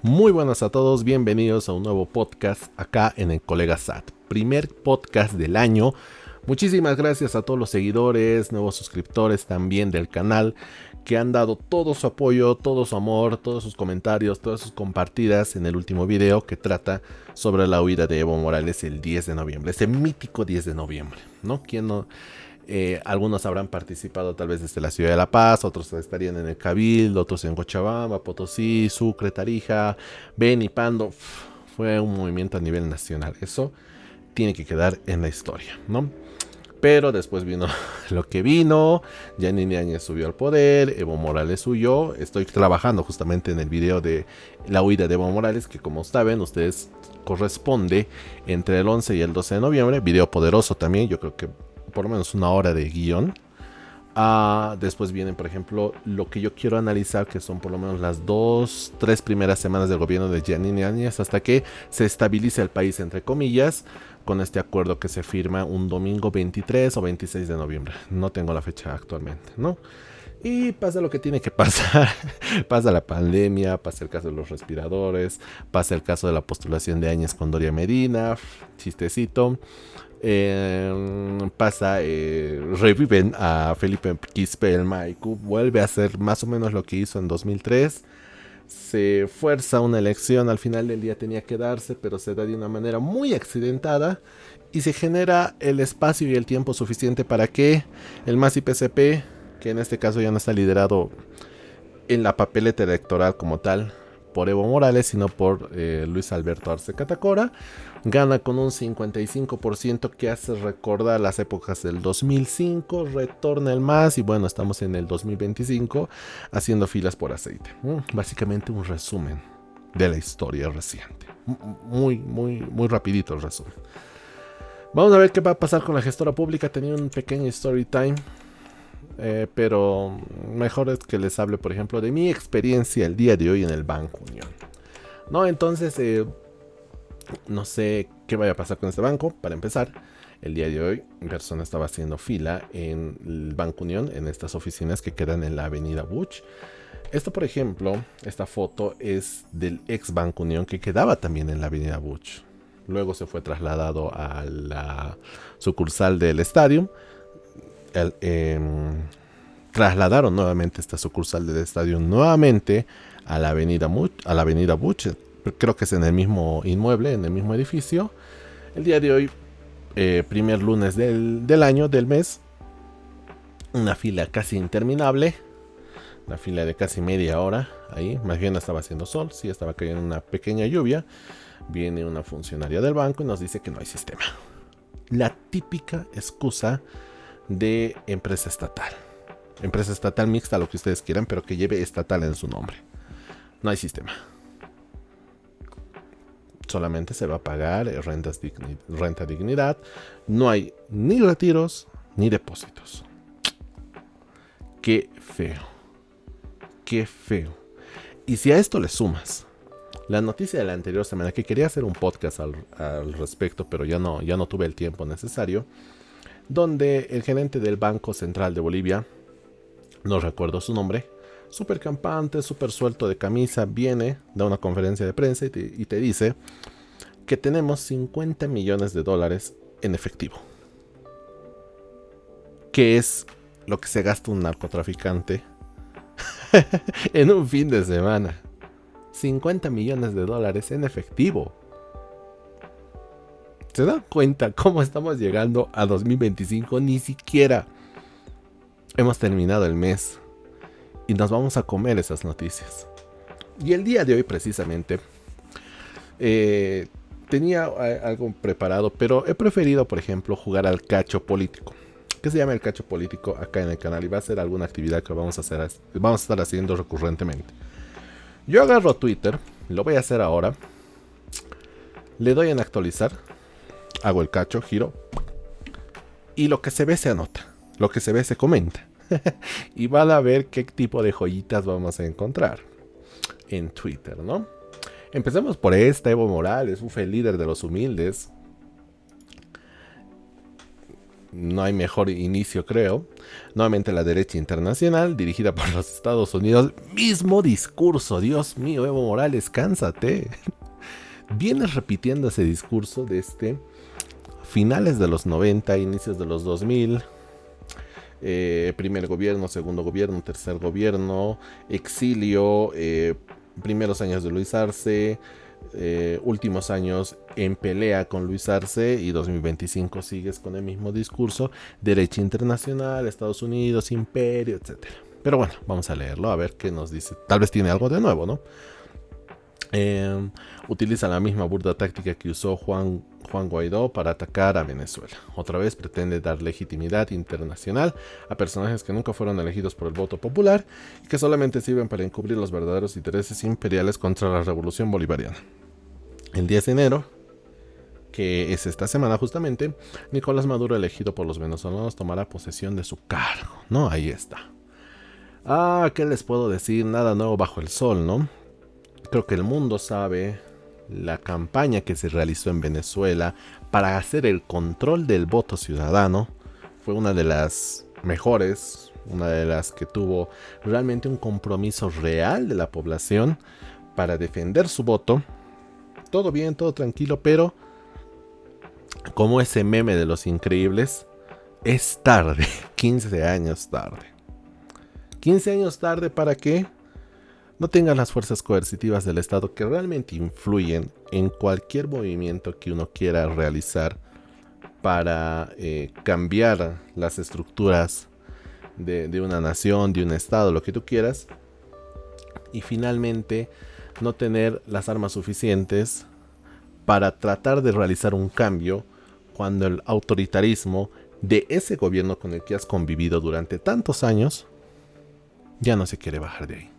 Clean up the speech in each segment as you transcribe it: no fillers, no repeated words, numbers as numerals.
Muy buenas a todos, bienvenidos a un nuevo podcast acá en el Colega SAT. Primer podcast del año. Muchísimas gracias a todos los seguidores, nuevos suscriptores también del canal que han dado todo su apoyo, todo su amor, todos sus comentarios, todas sus compartidas en el último video que trata sobre la huida de Evo Morales el 10 de noviembre. Ese mítico 10 de noviembre, ¿no? ¿Quién no? Algunos habrán participado tal vez desde la ciudad de La Paz, otros estarían en el Cabildo, otros en Cochabamba, Potosí, Sucre, Tarija, Beni, Pando. Fue un movimiento a nivel nacional. Eso tiene que quedar en la historia, ¿no? Pero después vino lo que vino. Yanine Áñez subió al poder, Evo Morales huyó. Estoy trabajando justamente en el video de la huida de Evo Morales, que como saben ustedes corresponde entre el 11 y el 12 de noviembre. Video poderoso también, yo creo que por lo menos una hora de guión. Después vienen, por ejemplo, lo que yo quiero analizar, que son por lo menos las 2-3 primeras semanas del gobierno de Yanine Áñez, hasta que se estabilice el país, entre comillas, con este acuerdo que se firma un domingo 23 o 26 de noviembre. No tengo la fecha actualmente, ¿no? Y pasa lo que tiene que pasar. Pasa la pandemia, pasa el caso de los respiradores, pasa el caso de la postulación de Áñez con Doria Medina, chistecito. Reviven a Felipe Quispe, el Maicu, vuelve a hacer más o menos lo que hizo en 2003. Se fuerza una elección, al final del día tenía que darse, pero se da de una manera muy accidentada y se genera el espacio y el tiempo suficiente para que el MAS y PCP, que en este caso ya no está liderado en la papeleta electoral como tal por Evo Morales, sino por Luis Alberto Arce Catacora, gana con un 55% que hace recordar las épocas del 2005, retorna el MAS y bueno, estamos en el 2025 haciendo filas por aceite. Básicamente un resumen de la historia reciente. Muy rapidito el resumen. Vamos a ver qué va a pasar con la gestora pública. Tenía un pequeño story time. Pero mejor es que les hable, por ejemplo, de mi experiencia el día de hoy en el Banco Unión. No, entonces, no sé qué vaya a pasar con este banco. Para empezar, el día de hoy, mi persona estaba haciendo fila en el Banco Unión, en estas oficinas que quedan en la avenida Buch. Esto, por ejemplo, esta foto es del ex Banco Unión que quedaba también en la avenida Buch. Luego se fue trasladado a la sucursal del estadio. Trasladaron nuevamente esta sucursal del estadio nuevamente a la avenida Buch. Creo que es en el mismo inmueble, en el mismo edificio. El día de hoy, primer lunes del año, del mes, una fila casi interminable, una fila de casi media hora ahí. Más bien estaba haciendo sol, sí, estaba cayendo una pequeña lluvia. Viene una funcionaria del banco y nos dice que no hay sistema. La típica excusa de empresa estatal mixta, lo que ustedes quieran, pero que lleve estatal en su nombre. No hay sistema, solamente se va a pagar renta dignidad. No hay ni retiros ni depósitos. Qué feo. Y si a esto le sumas la noticia de la anterior semana, que quería hacer un podcast al respecto, pero ya no tuve el tiempo necesario, donde el gerente del Banco Central de Bolivia, no recuerdo su nombre, súper campante, súper suelto de camisa, viene, da una conferencia de prensa y te dice que tenemos 50 millones de dólares en efectivo, que es lo que se gasta un narcotraficante en un fin de semana. 50 millones de dólares en efectivo. ¿Se dan cuenta cómo estamos llegando a 2025? Ni siquiera hemos terminado el mes y nos vamos a comer esas noticias. Y el día de hoy precisamente tenía algo preparado, pero he preferido, por ejemplo, jugar al cacho político. ¿Qué se llama el cacho político acá en el canal? Y va a ser alguna actividad que vamos a estar haciendo recurrentemente. Yo agarro Twitter, lo voy a hacer ahora. Le doy en actualizar, hago el cacho, giro, y lo que se ve se anota, lo que se ve se comenta. Y van a ver qué tipo de joyitas vamos a encontrar en Twitter, ¿no? Empecemos por esta. Evo Morales, el líder de los humildes. no hay mejor inicio, creo. Nuevamente la derecha internacional, dirigida por los Estados Unidos. Mismo discurso, Dios mío, Evo Morales, cánsate. Vienes repitiendo ese discurso desde finales de los 90, inicios de los 2000. Primer gobierno, segundo gobierno, tercer gobierno, exilio, primeros años de Luis Arce, últimos años en pelea con Luis Arce, y 2025 sigues con el mismo discurso, derecha internacional, Estados Unidos, imperio, etc. Pero bueno, vamos a leerlo, a ver qué nos dice. Tal vez tiene algo de nuevo, ¿no? Utiliza la misma burda táctica que usó Juan Guaidó para atacar a Venezuela. Otra vez pretende dar legitimidad internacional a personajes que nunca fueron elegidos por el voto popular y que solamente sirven para encubrir los verdaderos intereses imperiales contra la revolución bolivariana. El 10 de enero, que es esta semana justamente, Nicolás Maduro, elegido por los venezolanos, tomará posesión de su cargo, ¿no? Ahí está. ¿Qué les puedo decir? Nada nuevo bajo el sol, ¿no? Creo que el mundo sabe la campaña que se realizó en Venezuela para hacer el control del voto ciudadano. Fue una de las mejores, una de las que tuvo realmente un compromiso real de la población para defender su voto. Todo bien, todo tranquilo, pero como ese meme de Los Increíbles, es tarde, 15 años tarde. 15 años tarde para que no tengan las fuerzas coercitivas del Estado que realmente influyen en cualquier movimiento que uno quiera realizar para cambiar las estructuras de una nación, de un Estado, lo que tú quieras, y finalmente no tener las armas suficientes para tratar de realizar un cambio cuando el autoritarismo de ese gobierno con el que has convivido durante tantos años ya no se quiere bajar de ahí,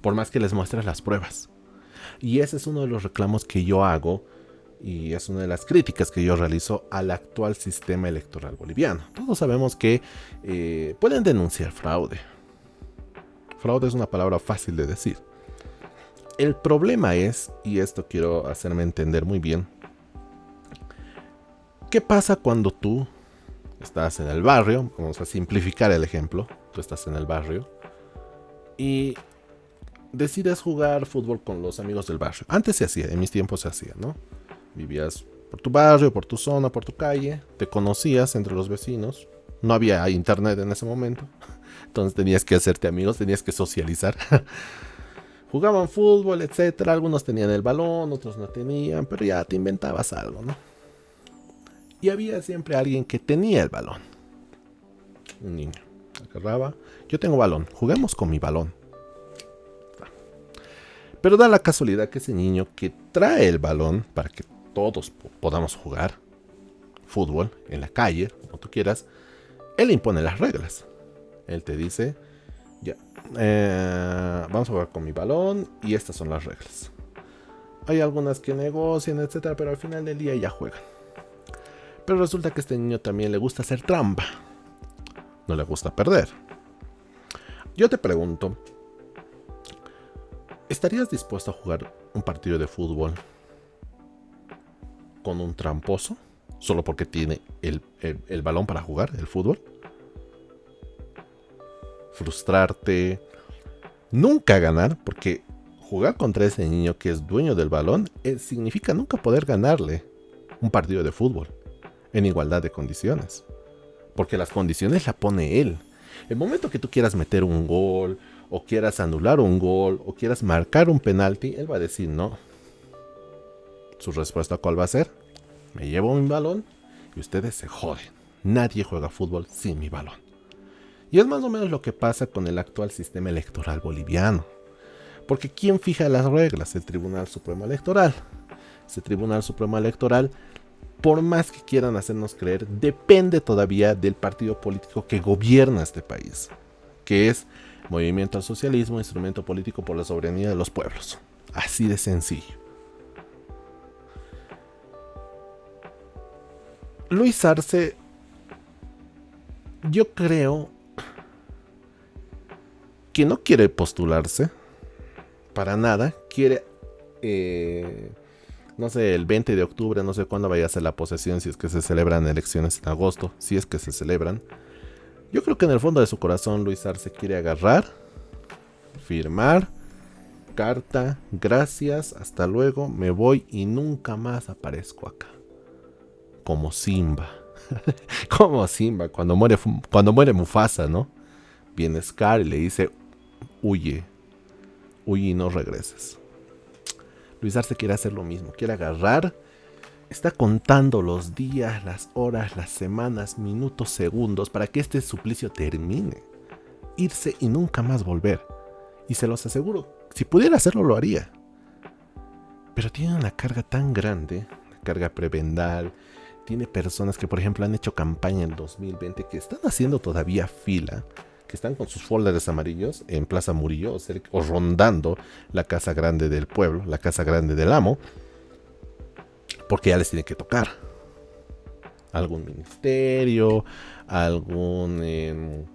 por más que les muestres las pruebas. Y ese es uno de los reclamos que yo hago, y es una de las críticas que yo realizo al actual sistema electoral boliviano. Todos sabemos que pueden denunciar fraude. Fraude es una palabra fácil de decir. El problema es, y esto quiero hacerme entender muy bien, ¿qué pasa cuando tú estás en el barrio? Vamos a simplificar el ejemplo. Tú estás en el barrio y decides jugar fútbol con los amigos del barrio. Antes se hacía, en mis tiempos se hacía, ¿no? Vivías por tu barrio, por tu zona, por tu calle, te conocías entre los vecinos. No había internet en ese momento, entonces tenías que hacerte amigos, tenías que socializar. Jugaban fútbol, etcétera. Algunos tenían el balón, otros no tenían, pero ya te inventabas algo, ¿no? Y había siempre alguien que tenía el balón. Un niño agarraba: yo tengo balón, juguemos con mi balón. Pero da la casualidad que ese niño que trae el balón para que todos podamos jugar fútbol en la calle, como tú quieras, él impone las reglas. Él te dice: ya, vamos a jugar con mi balón y estas son las reglas. Hay algunas que negocian, etcétera, pero al final del día ya juegan. Pero resulta que a este niño también le gusta hacer trampa, no le gusta perder. Yo te pregunto, ¿estarías dispuesto a jugar un partido de fútbol con un tramposo solo porque tiene el balón para jugar el fútbol? Frustrarte, nunca ganar, porque jugar contra ese niño que es dueño del balón significa nunca poder ganarle un partido de fútbol en igualdad de condiciones, porque las condiciones las pone él. El momento que tú quieras meter un gol, o quieras anular un gol, o quieras marcar un penalti, él va a decir no. Su respuesta, ¿cuál va a ser? Me llevo mi balón y ustedes se joden. Nadie juega fútbol sin mi balón. Y es más o menos lo que pasa con el actual sistema electoral boliviano. Porque ¿quién fija las reglas? El Tribunal Supremo Electoral. Ese Tribunal Supremo Electoral, por más que quieran hacernos creer, depende todavía del partido político que gobierna este país, que es Movimiento al Socialismo, instrumento político por la soberanía de los pueblos. Así de sencillo. Luis Arce, yo creo que no quiere postularse para nada, quiere no sé, el 20 de octubre, no sé cuándo vaya a ser la posesión, si es que se celebran elecciones en agosto, si es que se celebran. Yo creo que en el fondo de su corazón Luis Arce quiere agarrar, firmar, carta, gracias, hasta luego, me voy y nunca más aparezco acá. Como Simba. Como Simba, cuando muere Mufasa, ¿no? Viene Scar y le dice, huye y no regreses. Luis Arce quiere hacer lo mismo, quiere agarrar, está contando los días, las horas, las semanas, minutos, segundos para que este suplicio termine. Irse y nunca más volver. Y se los aseguro, si pudiera hacerlo lo haría. Pero tiene una carga tan grande, una carga prebendal. Tiene personas que, por ejemplo, han hecho campaña en 2020 que están haciendo todavía fila, que están con sus folders amarillos en Plaza Murillo o rondando la casa grande del pueblo, la casa grande del amo, porque ya les tiene que tocar algún ministerio, algún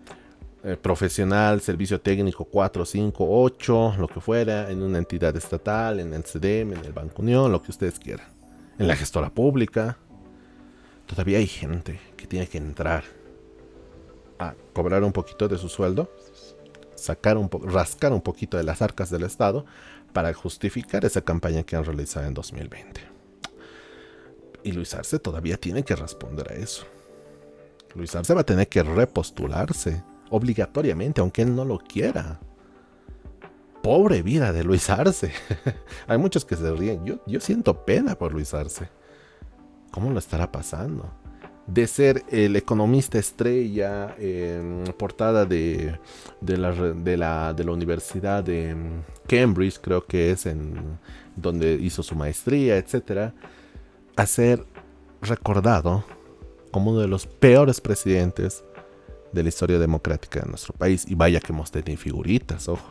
profesional, servicio técnico 4, 5, 8, lo que fuera, en una entidad estatal, en el CDM, en el Banco Unión, lo que ustedes quieran, en la gestora pública. Todavía hay gente que tiene que entrar a cobrar un poquito de su sueldo, rascar un poquito de las arcas del Estado para justificar esa campaña que han realizado en 2020. Y Luis Arce todavía tiene que responder a eso. Luis Arce va a tener que repostularse obligatoriamente, aunque él no lo quiera. Pobre vida de Luis Arce. Hay muchos que se ríen. Yo siento pena por Luis Arce. ¿Cómo lo estará pasando? De ser el economista estrella, portada de la Universidad de Cambridge, creo que es en donde hizo su maestría, etcétera, a ser recordado como uno de los peores presidentes de la historia democrática de nuestro país. Y vaya que hemos tenido figuritas, ojo.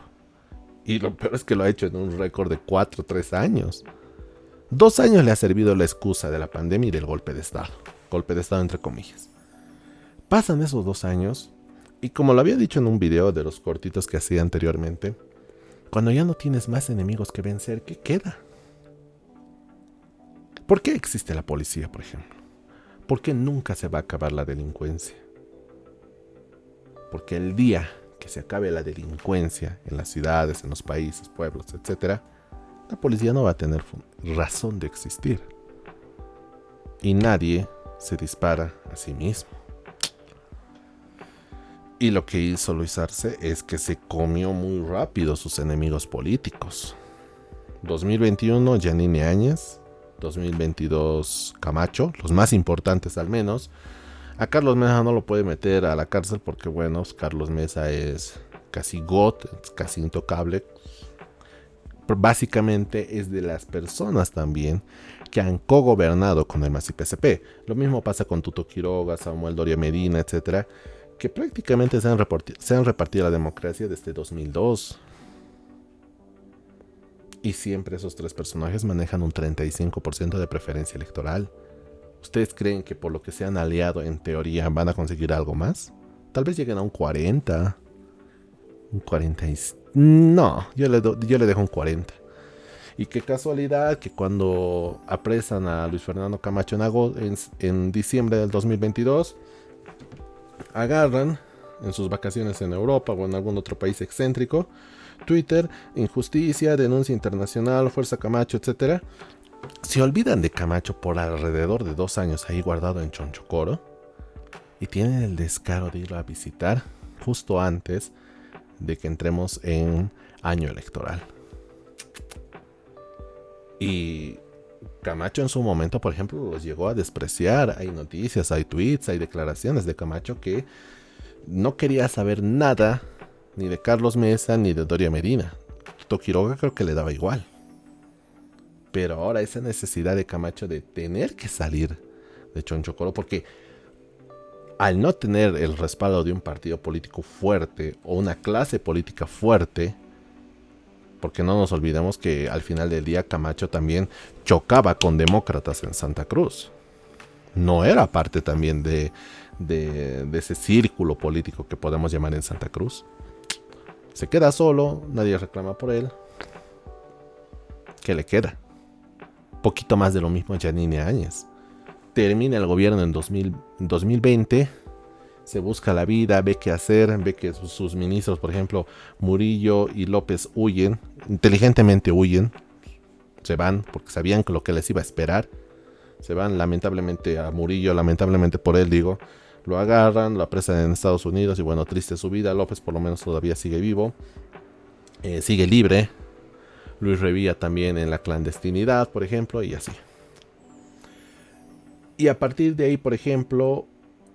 Y lo peor es que lo ha hecho en un récord de 4 o 3 años. 2 años le ha servido la excusa de la pandemia y del golpe de Estado. Golpe de Estado entre comillas. Pasan esos 2 años y, como lo había dicho en un video de los cortitos que hacía anteriormente, cuando ya no tienes más enemigos que vencer, ¿qué queda? ¿Por qué existe la policía, por ejemplo? ¿Por qué nunca se va a acabar la delincuencia? Porque el día que se acabe la delincuencia en las ciudades, en los países, pueblos, etcétera, la policía no va a tener razón de existir. Y nadie se dispara a sí mismo. Y lo que hizo Luis Arce es que se comió muy rápido sus enemigos políticos. 2021, Yanine Áñez. 2022, Camacho. Los más importantes al menos. A Carlos Mesa no lo puede meter a la cárcel porque, bueno, Carlos Mesa es casi God, es casi intocable. Básicamente es de las personas también que han cogobernado con el MAS y PSP. Lo mismo pasa con Tuto Quiroga, Samuel Doria Medina, etcétera, que prácticamente se han repartido la democracia desde 2002. Y siempre esos 3 personajes manejan un 35% de preferencia electoral. ¿Ustedes creen que por lo que se han aliado en teoría van a conseguir algo más? Tal vez lleguen a un 40. Un 40 y... No, yo le dejo un 40. Y qué casualidad que cuando apresan a Luis Fernando Camacho en diciembre del 2022, agarran en sus vacaciones en Europa o en algún otro país excéntrico, Twitter, injusticia, denuncia internacional, fuerza Camacho, etcétera. Se olvidan de Camacho por alrededor de 2 años ahí guardado en Chonchocoro y tienen el descaro de irlo a visitar justo antes de que entremos en año electoral. Y Camacho en su momento, por ejemplo, los llegó a despreciar. Hay noticias, hay tweets, hay declaraciones de Camacho que no quería saber nada ni de Carlos Mesa ni de Doria Medina. Tuto Quiroga creo que le daba igual. Pero ahora esa necesidad de Camacho de tener que salir de Chonchocoro, porque al no tener el respaldo de un partido político fuerte o una clase política fuerte, porque no nos olvidemos que al final del día Camacho también chocaba con demócratas en Santa Cruz. No era parte también de ese círculo político que podemos llamar en Santa Cruz. Se queda solo, nadie reclama por él. ¿Qué le queda? poquito más de lo mismo Yanine Áñez. Termina el gobierno en 2020, se busca la vida, ve qué hacer, ve que sus ministros, por ejemplo, Murillo y López huyen, inteligentemente huyen, se van porque sabían lo que les iba a esperar. Se van lamentablemente a Murillo, lamentablemente por él digo, lo agarran, lo apresan en Estados Unidos y bueno, triste su vida. López por lo menos todavía sigue vivo, sigue libre. Luis Revilla también en la clandestinidad, por ejemplo, y así. Y a partir de ahí, por ejemplo,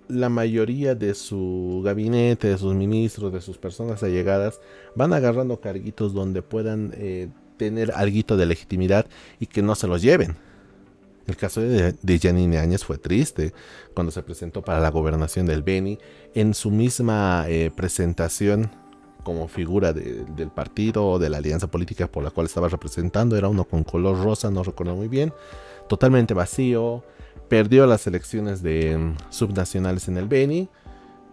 la mayoría de su gabinete, de sus ministros, de sus personas allegadas, van agarrando carguitos donde puedan tener alguito de legitimidad y que no se los lleven. El caso de Yanine Áñez fue triste cuando se presentó para la gobernación del Beni. En su misma presentación como figura del partido o de la alianza política por la cual estaba representando, era uno con color rosa, no recuerdo muy bien, totalmente vacío. Perdió las elecciones de subnacionales en el Beni.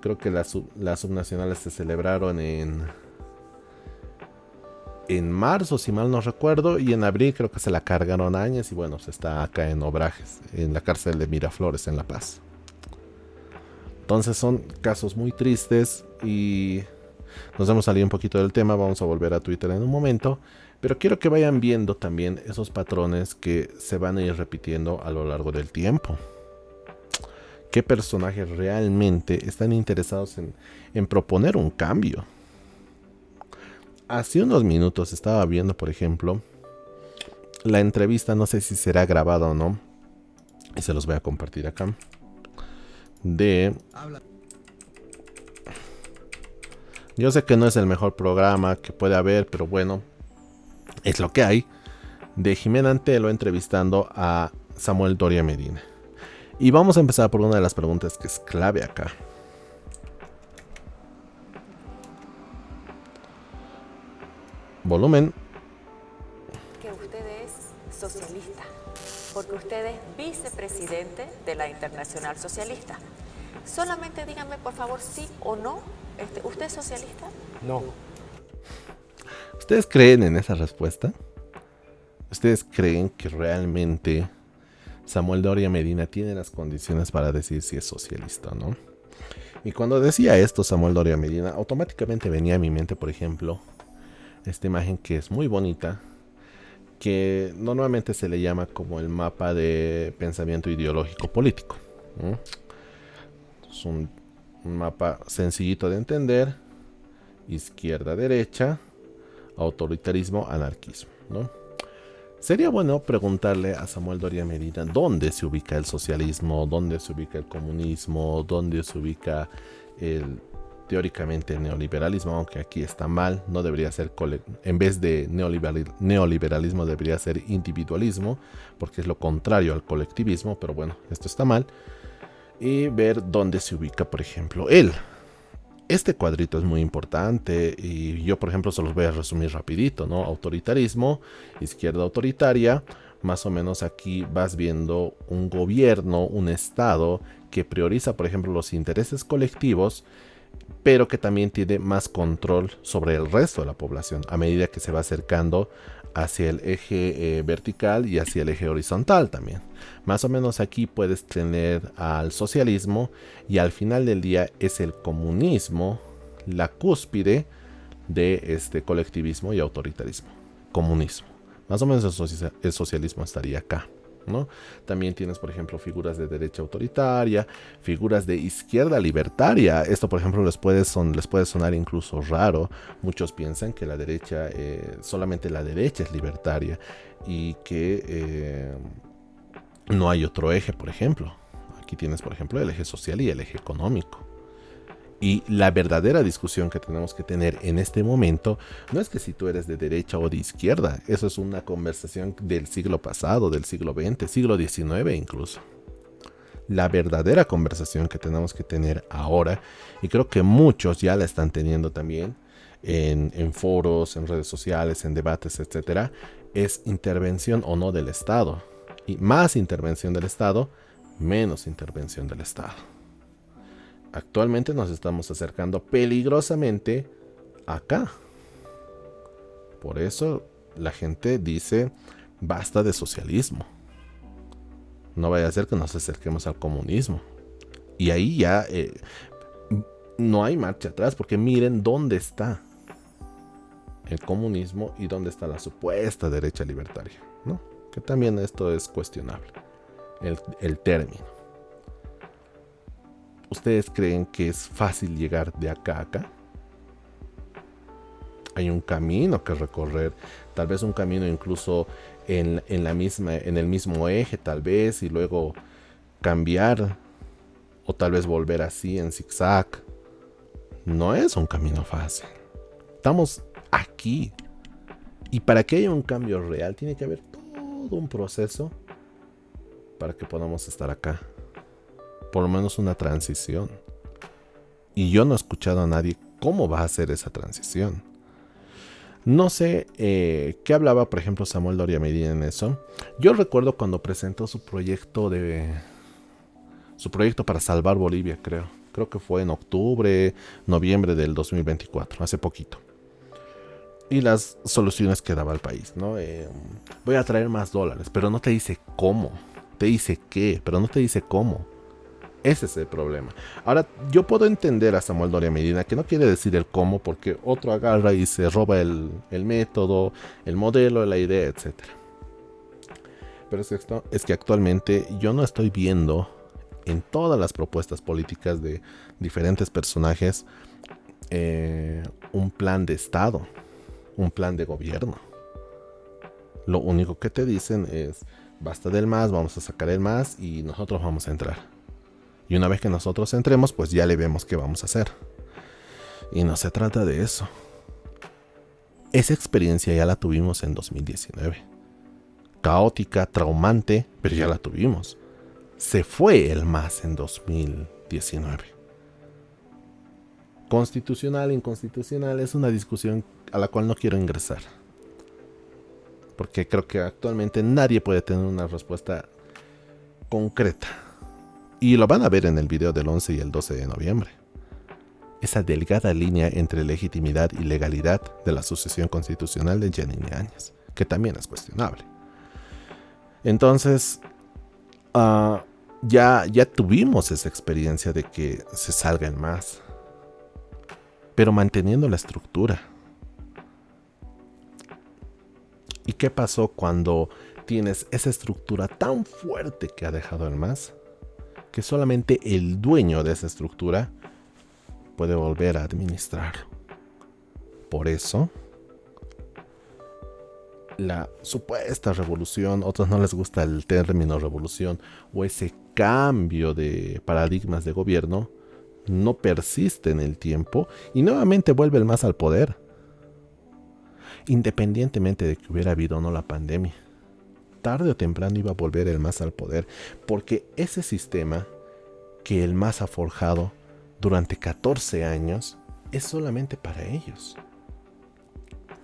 Creo que las subnacionales se celebraron en marzo, si mal no recuerdo, y en abril creo que se la cargaron a Áñez y bueno, se está acá en Obrajes, en la cárcel de Miraflores, en La Paz. Entonces son casos muy tristes y nos hemos salido un poquito del tema, vamos a volver a Twitter en un momento, pero quiero que vayan viendo también esos patrones que se van a ir repitiendo a lo largo del tiempo. ¿Qué personajes realmente están interesados en proponer un cambio? Hace unos minutos estaba viendo, por ejemplo, la entrevista, no sé si será grabada o no, y se los voy a compartir acá, yo sé que no es el mejor programa que puede haber, pero bueno, es lo que hay, de Jimena Antelo entrevistando a Samuel Doria Medina. Y vamos a empezar por una de las preguntas que es clave acá. Volumen. Que usted es socialista, porque usted es vicepresidente de la Internacional Socialista. Solamente díganme, por favor, sí o no. ¿Usted es socialista? No. ¿Ustedes creen en esa respuesta? ¿Ustedes creen que realmente Samuel Doria Medina tiene las condiciones para decir si es socialista o no? Y cuando decía esto Samuel Doria Medina, automáticamente venía a mi mente, por ejemplo, esta imagen que es muy bonita, que normalmente se le llama como el mapa de pensamiento ideológico político. Es un mapa sencillito de entender: izquierda, derecha, autoritarismo, anarquismo, ¿no? Sería bueno preguntarle a Samuel Doria Medina dónde se ubica el socialismo, dónde se ubica el comunismo, dónde se ubica teóricamente el neoliberalismo, aunque aquí está mal, no debería ser, en vez de neoliberalismo debería ser individualismo, porque es lo contrario al colectivismo, pero bueno, esto está mal. Y ver dónde se ubica, por ejemplo, él. Este cuadrito es muy importante y yo, por ejemplo, se los voy a resumir rapidito, ¿no? Autoritarismo, izquierda autoritaria. Más o menos aquí vas viendo un gobierno, un estado que prioriza, por ejemplo, los intereses colectivos, pero que también tiene más control sobre el resto de la población a medida que se va acercando hacia el eje vertical y hacia el eje horizontal también. Más o menos aquí puedes tener al socialismo y al final del día es el comunismo la cúspide de este colectivismo y autoritarismo. Comunismo. Más o menos el socialismo estaría acá, ¿no? También tienes, por ejemplo, figuras de derecha autoritaria, figuras de izquierda libertaria. Esto, por ejemplo, les puede sonar incluso raro. Muchos piensan que la derecha, solamente la derecha es libertaria y que no hay otro eje, por ejemplo. Aquí tienes, por ejemplo, el eje social y el eje económico. Y la verdadera discusión que tenemos que tener en este momento no es que si tú eres de derecha o de izquierda. Eso es una conversación del siglo pasado, del siglo XX, siglo XIX incluso. La verdadera conversación que tenemos que tener ahora, y creo que muchos ya la están teniendo también en foros, en redes sociales, en debates, etcétera, es intervención o no del Estado. Y más intervención del Estado, menos intervención del Estado. Actualmente nos estamos acercando peligrosamente acá. Por eso la gente dice basta de socialismo. No vaya a ser que nos acerquemos al comunismo. Y ahí ya no hay marcha atrás, porque miren dónde está el comunismo y dónde está la supuesta derecha libertaria, ¿no? Que también esto es cuestionable, el término. ¿Ustedes creen que es fácil llegar de acá a acá? Hay un camino que recorrer, tal vez un camino incluso en el mismo eje, tal vez, y luego cambiar, o tal vez volver así en zigzag. No es un camino fácil. Estamos aquí. Y para que haya un cambio real, tiene que haber todo un proceso para que podamos estar acá. Por lo menos una transición. Y yo no he escuchado a nadie cómo va a hacer esa transición. No sé qué hablaba, por ejemplo, Samuel Doria Medina en eso. Yo recuerdo cuando presentó su proyecto para salvar Bolivia, creo. Creo que fue en octubre, noviembre del 2024, hace poquito. Y las soluciones que daba al país, ¿no? Voy a traer más dólares, pero no te dice cómo. Te dice qué, pero no te dice cómo. Ese es el problema. Ahora, yo puedo entender a Samuel Doria Medina, que no quiere decir el cómo, porque otro agarra y se roba el método, el modelo, la idea, etc. Pero es que actualmente yo no estoy viendo en todas las propuestas políticas de diferentes personajes un plan de Estado, un plan de gobierno. Lo único que te dicen es, basta del más, vamos a sacar el más y nosotros vamos a entrar. Y una vez que nosotros entremos, pues ya le vemos qué vamos a hacer. Y no se trata de eso. Esa experiencia ya la tuvimos en 2019. Caótica, traumante, pero ya la tuvimos. Se fue el MAS en 2019. Constitucional, inconstitucional, es una discusión a la cual no quiero ingresar. Porque creo que actualmente nadie puede tener una respuesta concreta. Y lo van a ver en el video del 11 y el 12 de noviembre. Esa delgada línea entre legitimidad y legalidad de la sucesión constitucional de Yanine Áñez, que también es cuestionable. Entonces, ya tuvimos esa experiencia de que se salga el MAS, pero manteniendo la estructura. ¿Y qué pasó cuando tienes esa estructura tan fuerte que ha dejado el MAS? Que solamente el dueño de esa estructura puede volver a administrarlo. Por eso, la supuesta revolución, a otros no les gusta el término revolución, o ese cambio de paradigmas de gobierno, no persiste en el tiempo y nuevamente vuelve el MAS al poder. Independientemente de que hubiera habido o no la pandemia, tarde o temprano iba a volver el MAS al poder, porque ese sistema que el MAS ha forjado durante 14 años es solamente para ellos.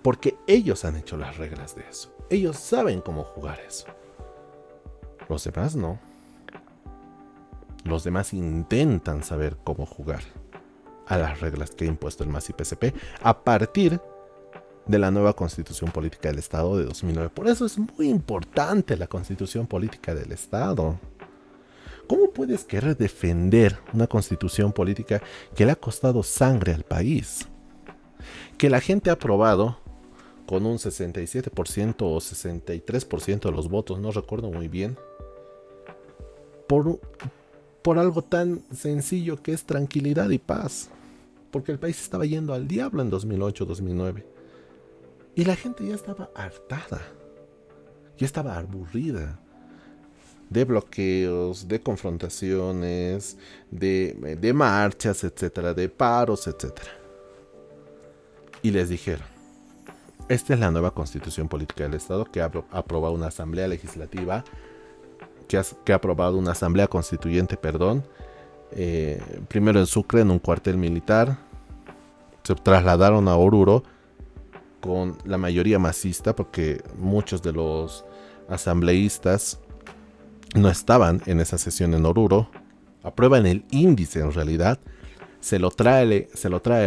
Porque ellos han hecho las reglas de eso. Ellos saben cómo jugar eso. Los demás no. Los demás intentan saber cómo jugar a las reglas que ha impuesto el MAS y PSP a partir de la nueva Constitución Política del Estado de 2009. Por eso es muy importante la Constitución Política del Estado. ¿Cómo puedes querer defender una constitución política que le ha costado sangre al país? Que la gente ha aprobado con un 67% o 63% de los votos, no recuerdo muy bien, por algo tan sencillo que es tranquilidad y paz. Porque el país estaba yendo al diablo en 2008-2009. Y la gente ya estaba hartada, ya estaba aburrida de bloqueos, de confrontaciones, de marchas, etcétera, de paros, etcétera. Y les dijeron, esta es la nueva Constitución Política del Estado que ha aprobado una asamblea legislativa, que ha aprobado una asamblea constituyente, primero en Sucre, en un cuartel militar, se trasladaron a Oruro con la mayoría masista, porque muchos de los asambleístas no estaban en esa sesión en Oruro. Aprueban el índice, en realidad se lo trae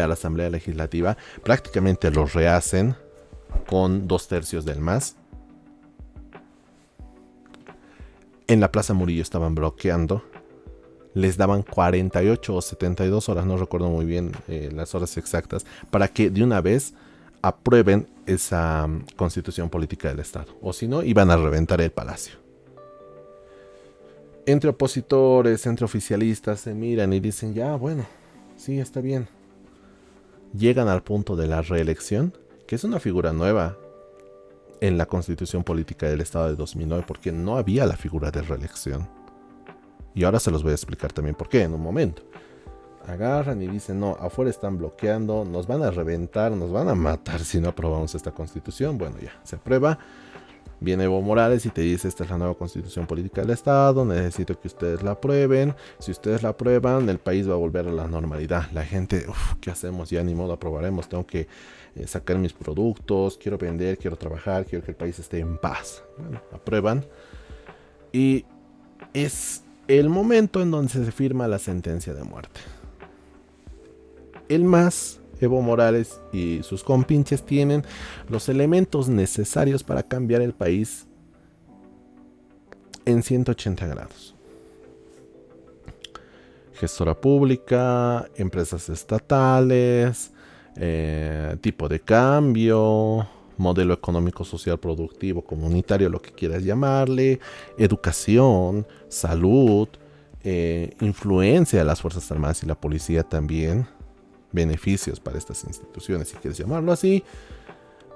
a la Asamblea Legislativa, prácticamente lo rehacen con 2/3 del MAS. en la Plaza Murillo estaban bloqueando. Les daban 48 o 72 horas, no recuerdo muy bien las horas exactas, para que de una vez aprueben esa constitución política del Estado. O si no, iban a reventar el palacio. Entre opositores, entre oficialistas, se miran y dicen, ya, bueno, sí, está bien. Llegan al punto de la reelección, que es una figura nueva en la constitución política del Estado de 2009, porque no había la figura de reelección. Y ahora se los voy a explicar también por qué en un momento. Agarran y dicen, no, afuera están bloqueando, nos van a reventar, nos van a matar si no aprobamos esta constitución. Bueno, ya, se aprueba. Viene Evo Morales y te dice, esta es la nueva constitución política del Estado, necesito que ustedes la aprueben. Si ustedes la aprueban, el país va a volver a la normalidad. La gente, ¿qué hacemos? Ya ni modo aprobaremos, tengo que sacar mis productos, quiero vender, quiero trabajar, quiero que el país esté en paz. Bueno, aprueban. Y es el momento en donde se firma la sentencia de muerte. El MAS, Evo Morales y sus compinches tienen los elementos necesarios para cambiar el país en 180 grados. Gestora pública, empresas estatales, tipo de cambio, modelo económico, social, productivo, comunitario, lo que quieras llamarle, educación, salud, influencia de las Fuerzas Armadas y la policía también, beneficios para estas instituciones, si quieres llamarlo así,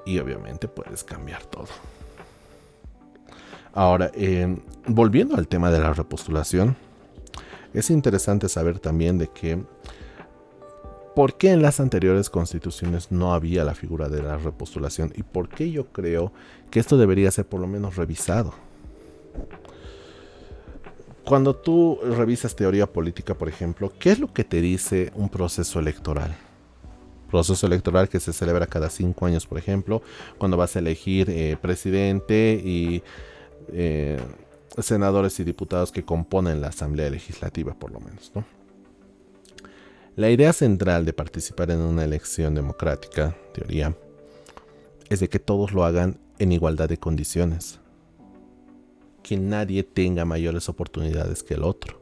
y obviamente puedes cambiar todo. Ahora, volviendo al tema de la repostulación, es interesante saber también de que ¿por qué en las anteriores constituciones no había la figura de la repostulación? ¿Y por qué yo creo que esto debería ser por lo menos revisado? Cuando tú revisas teoría política, por ejemplo, ¿qué es lo que te dice un proceso electoral? Proceso electoral que se celebra cada 5 años, por ejemplo, cuando vas a elegir presidente y senadores y diputados que componen la Asamblea Legislativa, por lo menos, ¿no? La idea central de participar en una elección democrática, teoría, es de que todos lo hagan en igualdad de condiciones. Que nadie tenga mayores oportunidades que el otro.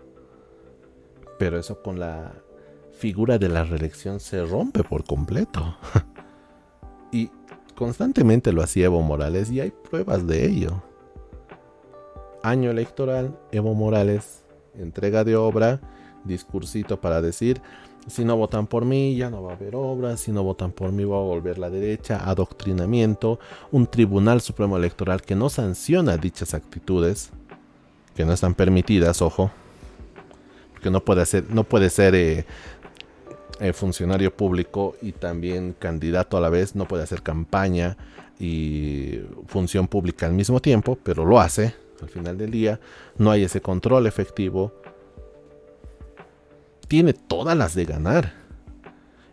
Pero eso con la figura de la reelección se rompe por completo. Y constantemente lo hacía Evo Morales y hay pruebas de ello. Año electoral, Evo Morales, entrega de obra, discursito para decir, si no votan por mí ya no va a haber obras, si no votan por mí va a volver la derecha, adoctrinamiento, un tribunal supremo electoral que no sanciona dichas actitudes, que no están permitidas, ojo, porque no puede ser funcionario público y también candidato a la vez, no puede hacer campaña y función pública al mismo tiempo, pero lo hace. Al final del día no hay ese control efectivo. Tiene todas las de ganar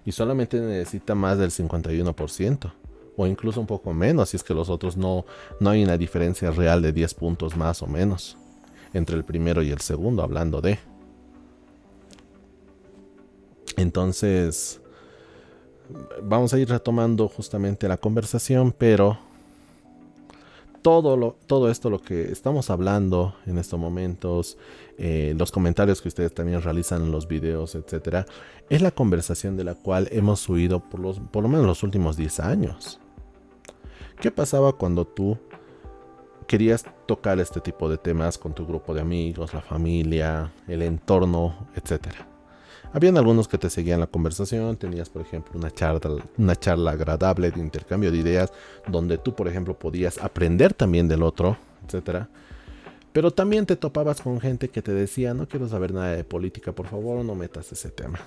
y solamente necesita más del 51% o incluso un poco menos si es que los otros no hay una diferencia real de 10 puntos más o menos entre el primero y el segundo, hablando de. Entonces vamos a ir retomando justamente la conversación, pero todo esto, lo que estamos hablando en estos momentos, los comentarios que ustedes también realizan en los videos, etcétera, es la conversación de la cual hemos huido por lo menos los últimos 10 años. ¿Qué pasaba cuando tú querías tocar este tipo de temas con tu grupo de amigos, la familia, el entorno, etcétera? Habían algunos que te seguían la conversación, tenías por ejemplo una charla agradable de intercambio de ideas, donde tú por ejemplo podías aprender también del otro, etcétera. Pero también te topabas con gente que te decía, no quiero saber nada de política, por favor no metas ese tema.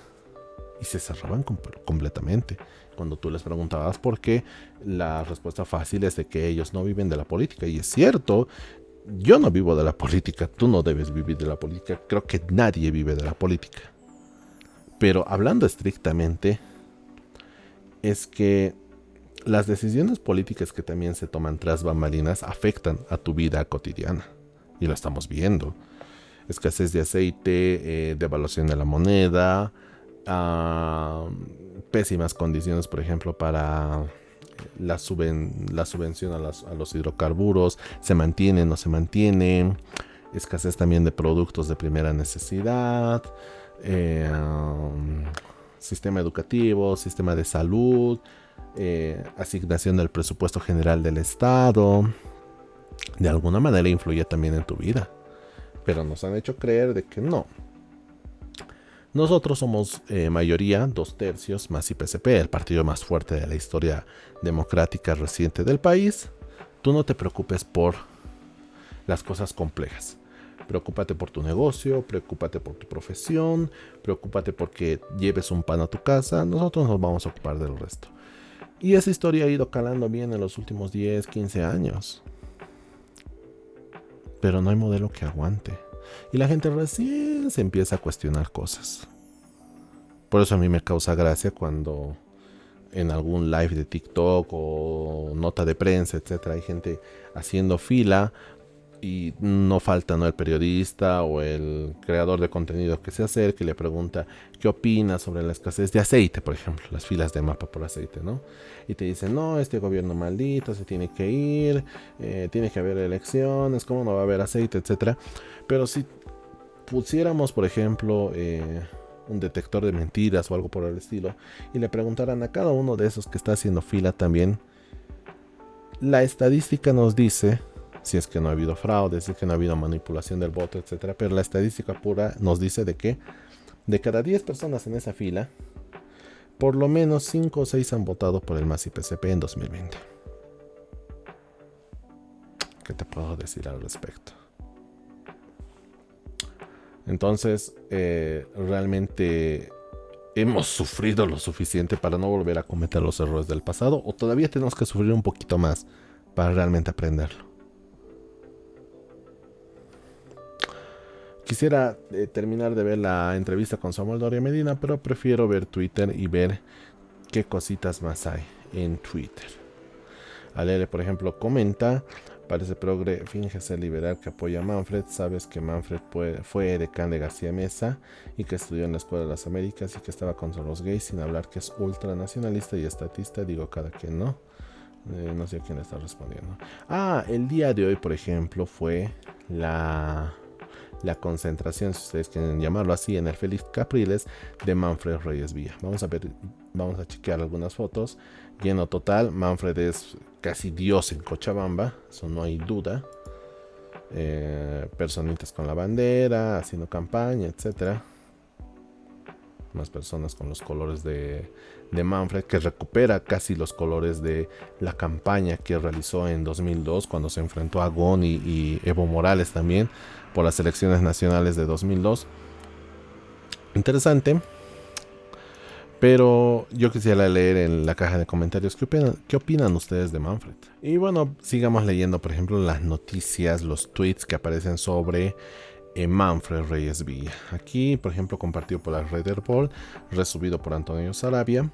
Y se cerraban completamente. Cuando tú les preguntabas por qué, la respuesta fácil es de que ellos no viven de la política. Y es cierto, yo no vivo de la política, tú no debes vivir de la política, creo que nadie vive de la política. Pero hablando estrictamente, es que las decisiones políticas que también se toman tras bambalinas afectan a tu vida cotidiana. Y lo estamos viendo. Escasez de aceite, devaluación de la moneda, pésimas condiciones, por ejemplo, para la subvención a los hidrocarburos, se mantienen, no se mantienen. escasez también de productos de primera necesidad, sistema educativo, sistema de salud, asignación del presupuesto general del Estado. De alguna manera influye también en tu vida, pero nos han hecho creer de que no. Nosotros somos mayoría, 2/3, más IPCP, el partido más fuerte de la historia democrática reciente del país. Tú no te preocupes por las cosas complejas. Preocúpate por tu negocio, preocúpate por tu profesión, preocúpate porque lleves un pan a tu casa. Nosotros nos vamos a ocupar del resto. Y esa historia ha ido calando bien en los últimos 10, 15 años. Pero no hay modelo que aguante. Y la gente recién se empieza a cuestionar cosas. Por eso a mí me causa gracia cuando en algún live de TikTok o nota de prensa, etcétera, hay gente haciendo fila y no falta, ¿no?, el periodista o el creador de contenido que se acerca y le pregunta qué opina sobre la escasez de aceite, por ejemplo, las filas de mapa por aceite, ¿no? Y te dicen, no, este gobierno maldito se tiene que ir, tiene que haber elecciones, ¿cómo no va a haber aceite, etcétera? Pero si pusiéramos, por ejemplo, un detector de mentiras o algo por el estilo y le preguntaran a cada uno de esos que está haciendo fila también, la estadística nos dice, si es que no ha habido fraude, si es que no ha habido manipulación del voto, etcétera, pero la estadística pura nos dice de que de cada 10 personas en esa fila, por lo menos 5 o 6 han votado por el MAS IPCP en 2020. ¿Qué te puedo decir al respecto? Entonces, realmente hemos sufrido lo suficiente para no volver a cometer los errores del pasado, o todavía tenemos que sufrir un poquito más para realmente aprenderlo. Quisiera terminar de ver la entrevista con Samuel Doria Medina, pero prefiero ver Twitter y ver qué cositas más hay en Twitter. Alele, por ejemplo, comenta: parece progre, finge ser liberal que apoya a Manfred. Sabes que Manfred fue decán de García Mesa y que estudió en la Escuela de las Américas y que estaba contra los gays, sin hablar que es ultranacionalista y estatista. Digo, cada quien, ¿no? No sé a quién le está respondiendo. El día de hoy, por ejemplo, fue la concentración, si ustedes quieren llamarlo así, en el Félix Capriles de Manfred Reyes Villa. Vamos a chequear algunas fotos. Lleno total. Manfred es casi Dios en Cochabamba, eso no hay duda. Personitas con la bandera, haciendo campaña, etcétera. Más personas con los colores de Manfred, que recupera casi los colores de la campaña que realizó en 2002 cuando se enfrentó a Gon y Evo Morales también por las elecciones nacionales de 2002. Interesante. Pero yo quisiera leer en la caja de comentarios qué opinan ustedes de Manfred. Y bueno, sigamos leyendo, por ejemplo, las noticias, los tweets que aparecen sobre Manfred Reyes Villa. Aquí, por ejemplo, compartido por la red Herbol, resubido por Antonio Sarabia.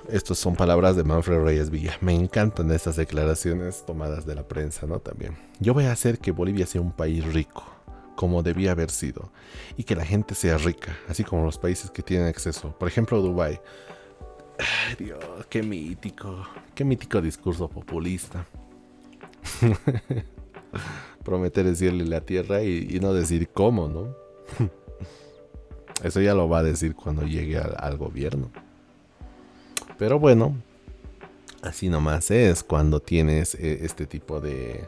Estas son palabras de Manfred Reyes Villa. Me encantan estas declaraciones tomadas de la prensa, ¿no? También. Yo voy a hacer que Bolivia sea un país rico, como debía haber sido, y que la gente sea rica, así como los países que tienen acceso. Por ejemplo, Dubái. Ay, Dios, qué mítico discurso populista. Prometer decirle la tierra y no decir cómo, ¿no? Eso ya lo va a decir cuando llegue al gobierno. Pero bueno, así nomás es cuando tienes este tipo de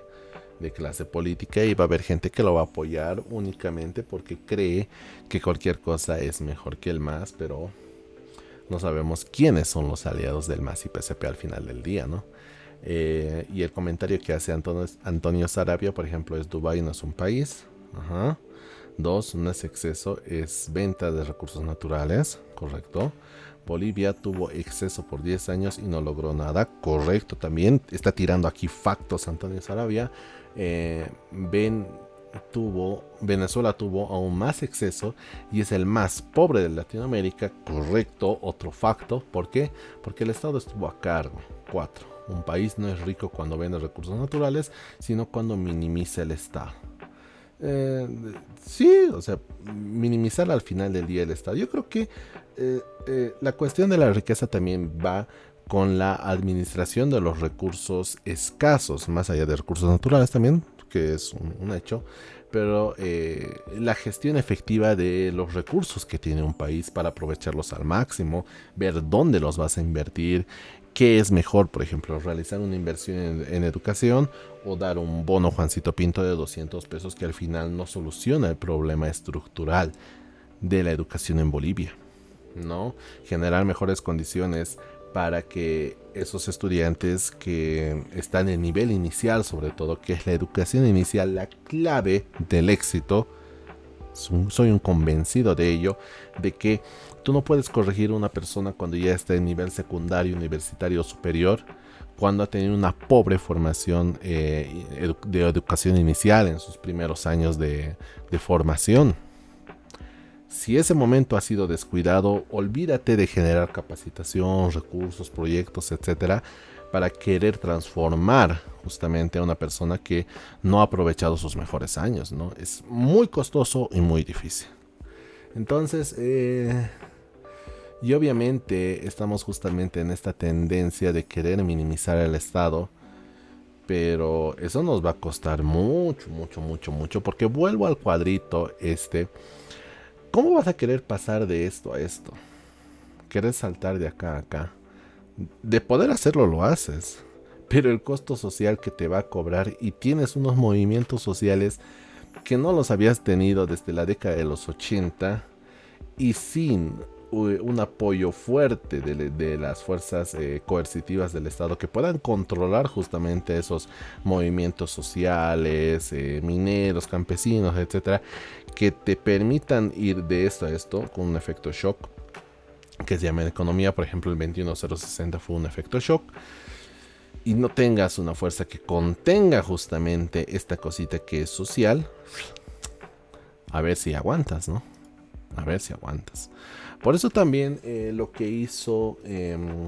clase política, y va a haber gente que lo va a apoyar únicamente porque cree que cualquier cosa es mejor que el MAS, pero no sabemos quiénes son los aliados del MAS y PCP al final del día, ¿no? Y el comentario que hace Antonio Sarabia, por ejemplo, es: Dubái no es un país. 2, no es exceso, es venta de recursos naturales. Correcto. Bolivia tuvo exceso por 10 años y no logró nada. Correcto también. Está tirando aquí factos Antonio Sarabia. Venezuela tuvo aún más exceso y es el más pobre de Latinoamérica. Correcto, otro facto. ¿Por qué? Porque el Estado estuvo a cargo. 4. Un país no es rico cuando vende recursos naturales, sino cuando minimiza el Estado. Sí, o sea, minimizar al final del día el Estado. Yo creo que la cuestión de la riqueza también va con la administración de los recursos escasos, más allá de recursos naturales también, que es un hecho, pero la gestión efectiva de los recursos que tiene un país para aprovecharlos al máximo, ver dónde los vas a invertir, qué es mejor, por ejemplo, realizar una inversión en educación o dar un bono Juancito Pinto de 200 pesos que al final no soluciona el problema estructural de la educación en Bolivia, ¿no? Generar mejores condiciones para que esos estudiantes que están en nivel inicial, sobre todo, que es la educación inicial, la clave del éxito, soy un convencido de ello, de que tú no puedes corregir a una persona cuando ya está en nivel secundario, universitario o superior, cuando ha tenido una pobre formación de educación inicial en sus primeros años de formación. Si ese momento ha sido descuidado, olvídate de generar capacitación, recursos, proyectos, etcétera, para querer transformar justamente a una persona que no ha aprovechado sus mejores años, ¿no? Es muy costoso y muy difícil. Entonces, y obviamente estamos justamente en esta tendencia de querer minimizar el Estado, pero eso nos va a costar mucho, porque vuelvo al cuadrito ¿Cómo vas a querer pasar de esto a esto? ¿Quieres saltar de acá a acá? De poder hacerlo lo haces, pero el costo social que te va a cobrar, y tienes unos movimientos sociales que no los habías tenido desde la década de los 80 y sin un apoyo fuerte de las fuerzas coercitivas del Estado que puedan controlar justamente esos movimientos sociales, mineros, campesinos, etcétera, que te permitan ir de esto a esto con un efecto shock, que se llama en economía, por ejemplo, el 21060 fue un efecto shock, y no tengas una fuerza que contenga justamente esta cosita que es social, a ver si aguantas, ¿no? A ver si aguantas. Por eso también lo que hizo el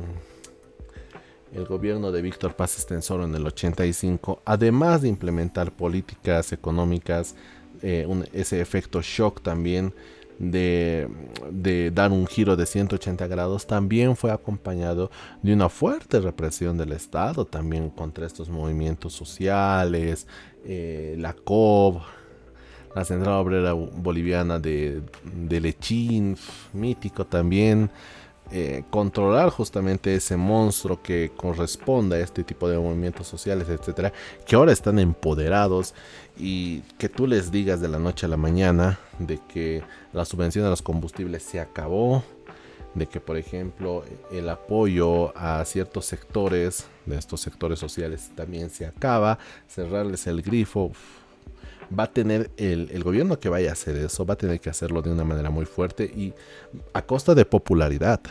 gobierno de Víctor Paz Estenssoro en el 85, además de implementar políticas económicas, ese efecto shock también de dar un giro de 180 grados, también fue acompañado de una fuerte represión del Estado también contra estos movimientos sociales, la COB, la Central Obrera Boliviana de Lechín, mítico también, controlar justamente ese monstruo que corresponde a este tipo de movimientos sociales, etcétera, que ahora están empoderados, y que tú les digas de la noche a la mañana de que la subvención a los combustibles se acabó, de que por ejemplo el apoyo a ciertos sectores de estos sectores sociales también se acaba, cerrarles el grifo. Va a tener el gobierno que vaya a hacer eso, va a tener que hacerlo de una manera muy fuerte y a costa de popularidad.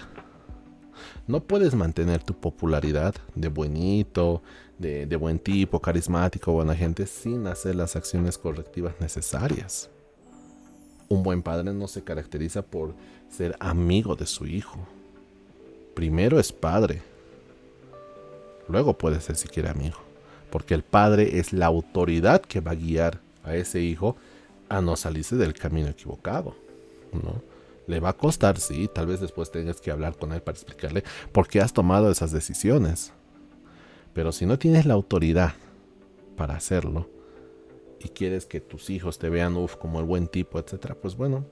No puedes mantener tu popularidad de buenito, de buen tipo, carismático, buena gente, sin hacer las acciones correctivas necesarias. Un buen padre no se caracteriza por ser amigo de su hijo. Primero es padre, luego puede ser siquiera amigo, porque el padre es la autoridad que va a guiar a ese hijo a no salirse del camino equivocado, ¿no? Le va a costar, sí, tal vez después tengas que hablar con él para explicarle por qué has tomado esas decisiones. Pero si no tienes la autoridad para hacerlo y quieres que tus hijos te vean como el buen tipo, etcétera, pues bueno,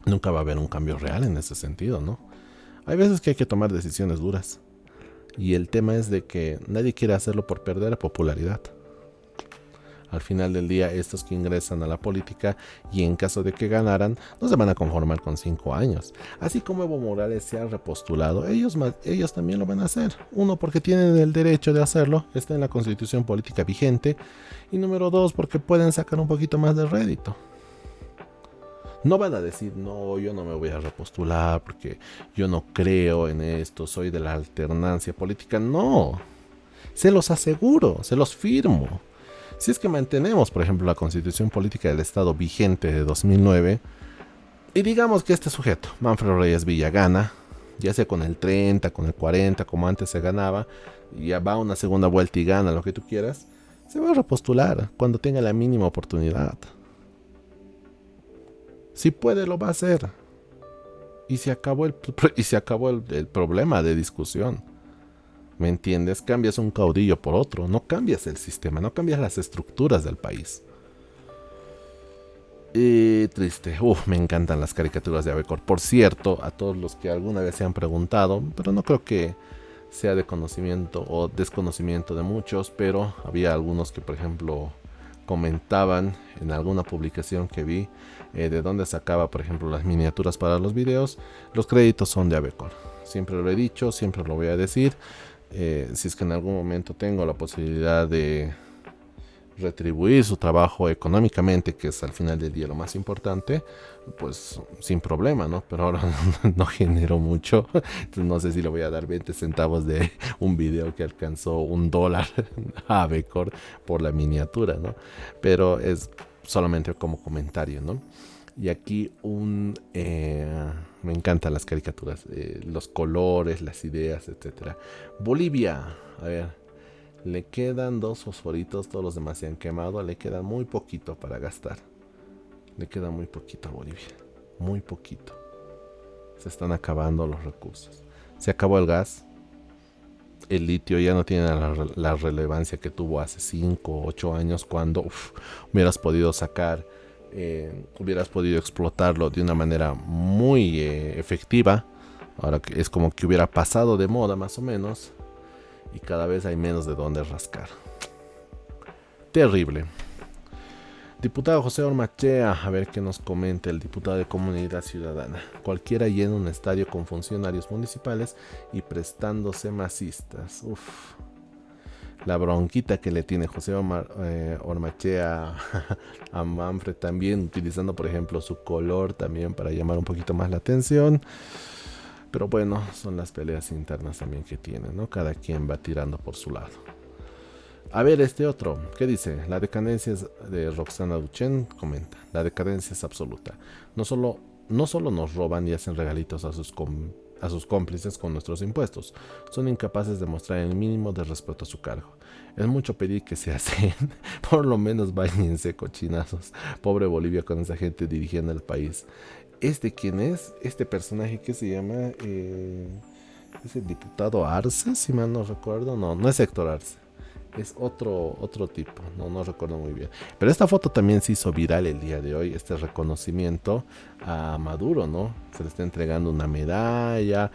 nunca va a haber un cambio real en ese sentido, ¿no? Hay veces que hay que tomar decisiones duras. Y el tema es de que nadie quiere hacerlo por perder popularidad. Al final del día, estos que ingresan a la política y en caso de que ganaran, no se van a conformar con 5 años. Así como Evo Morales se ha repostulado, ellos también lo van a hacer. Uno, porque tienen el derecho de hacerlo, está en la constitución política vigente. Y número 2, porque pueden sacar un poquito más de rédito. No van a decir, no, yo no me voy a repostular porque yo no creo en esto, soy de la alternancia política. No, se los aseguro, se los firmo. Si es que mantenemos, por ejemplo, la Constitución Política del Estado vigente de 2009, y digamos que este sujeto, Manfredo Reyes Villa, gana, ya sea con el 30, con el 40, como antes se ganaba, y ya va a una segunda vuelta y gana lo que tú quieras, se va a repostular cuando tenga la mínima oportunidad. Si puede, lo va a hacer. Y se acabó el problema de discusión. ¿Me entiendes? Cambias un caudillo por otro, no cambias el sistema, no cambias las estructuras del país. Triste. Me encantan las caricaturas de Avecor. Por cierto, a todos los que alguna vez se han preguntado, pero no creo que sea de conocimiento o desconocimiento de muchos, pero había algunos que, por ejemplo, comentaban en alguna publicación que vi de dónde sacaba, por ejemplo, las miniaturas para los videos. Los créditos son de Avecor. Siempre lo he dicho, siempre lo voy a decir. Si es que en algún momento tengo la posibilidad de retribuir su trabajo económicamente, que es al final del día lo más importante, pues sin problema, ¿no? Pero ahora no genero mucho, entonces no sé si le voy a dar 20 centavos de un video que alcanzó $1 a Avecor por la miniatura, ¿no? Pero es solamente como comentario, ¿no? Y aquí me encantan las caricaturas, los colores, las ideas, etcétera. Bolivia, a ver. Le quedan 2 fosforitos, todos los demás se han quemado. Le queda muy poquito para gastar. Le queda muy poquito a Bolivia. Muy poquito. Se están acabando los recursos. Se acabó el gas. El litio ya no tiene la relevancia que tuvo hace 5 o 8 años cuando hubieras podido sacar, hubieras podido explotarlo de una manera muy efectiva. Ahora es como que hubiera pasado de moda más o menos. Y cada vez hay menos de dónde rascar. Terrible. Diputado José Ormachea, a ver qué nos comenta el diputado de Comunidad Ciudadana. Cualquiera llena un estadio con funcionarios municipales y prestándose masistas. La bronquita que le tiene José Ormachea a Manfred también, utilizando por ejemplo su color también para llamar un poquito más la atención. Pero bueno, son las peleas internas también que tienen, ¿no? Cada quien va tirando por su lado. A ver, este otro, ¿qué dice? La decadencia es de Roxana Duchen, comenta. La decadencia es absoluta. No solo nos roban y hacen regalitos a sus cómplices con nuestros impuestos. Son incapaces de mostrar el mínimo de respeto a su cargo. Es mucho pedir que se hacen. Por lo menos bañense, cochinazos. Pobre Bolivia con esa gente dirigiendo el país. ¿Quién es? Este personaje que se llama es el diputado Arce, si mal no recuerdo. No es Héctor Arce, es otro tipo, no recuerdo muy bien. Pero esta foto también se hizo viral el día de hoy, este reconocimiento a Maduro, ¿no? Se le está entregando una medalla.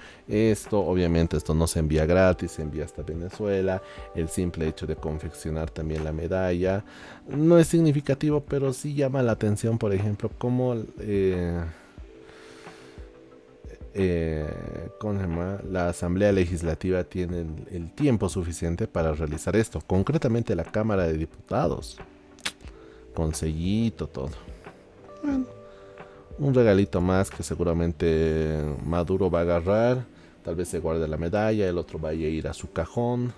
Obviamente esto no se envía gratis, se envía hasta Venezuela. El simple hecho de confeccionar también la medalla no es significativo, pero sí llama la atención, por ejemplo, cómo ¿cómo se llama? La Asamblea Legislativa tiene el tiempo suficiente para realizar esto. Concretamente la Cámara de Diputados. Con sellito, todo. Bueno, un regalito más que seguramente Maduro va a agarrar. Tal vez se guarde la medalla, el otro vaya a ir a su cajón.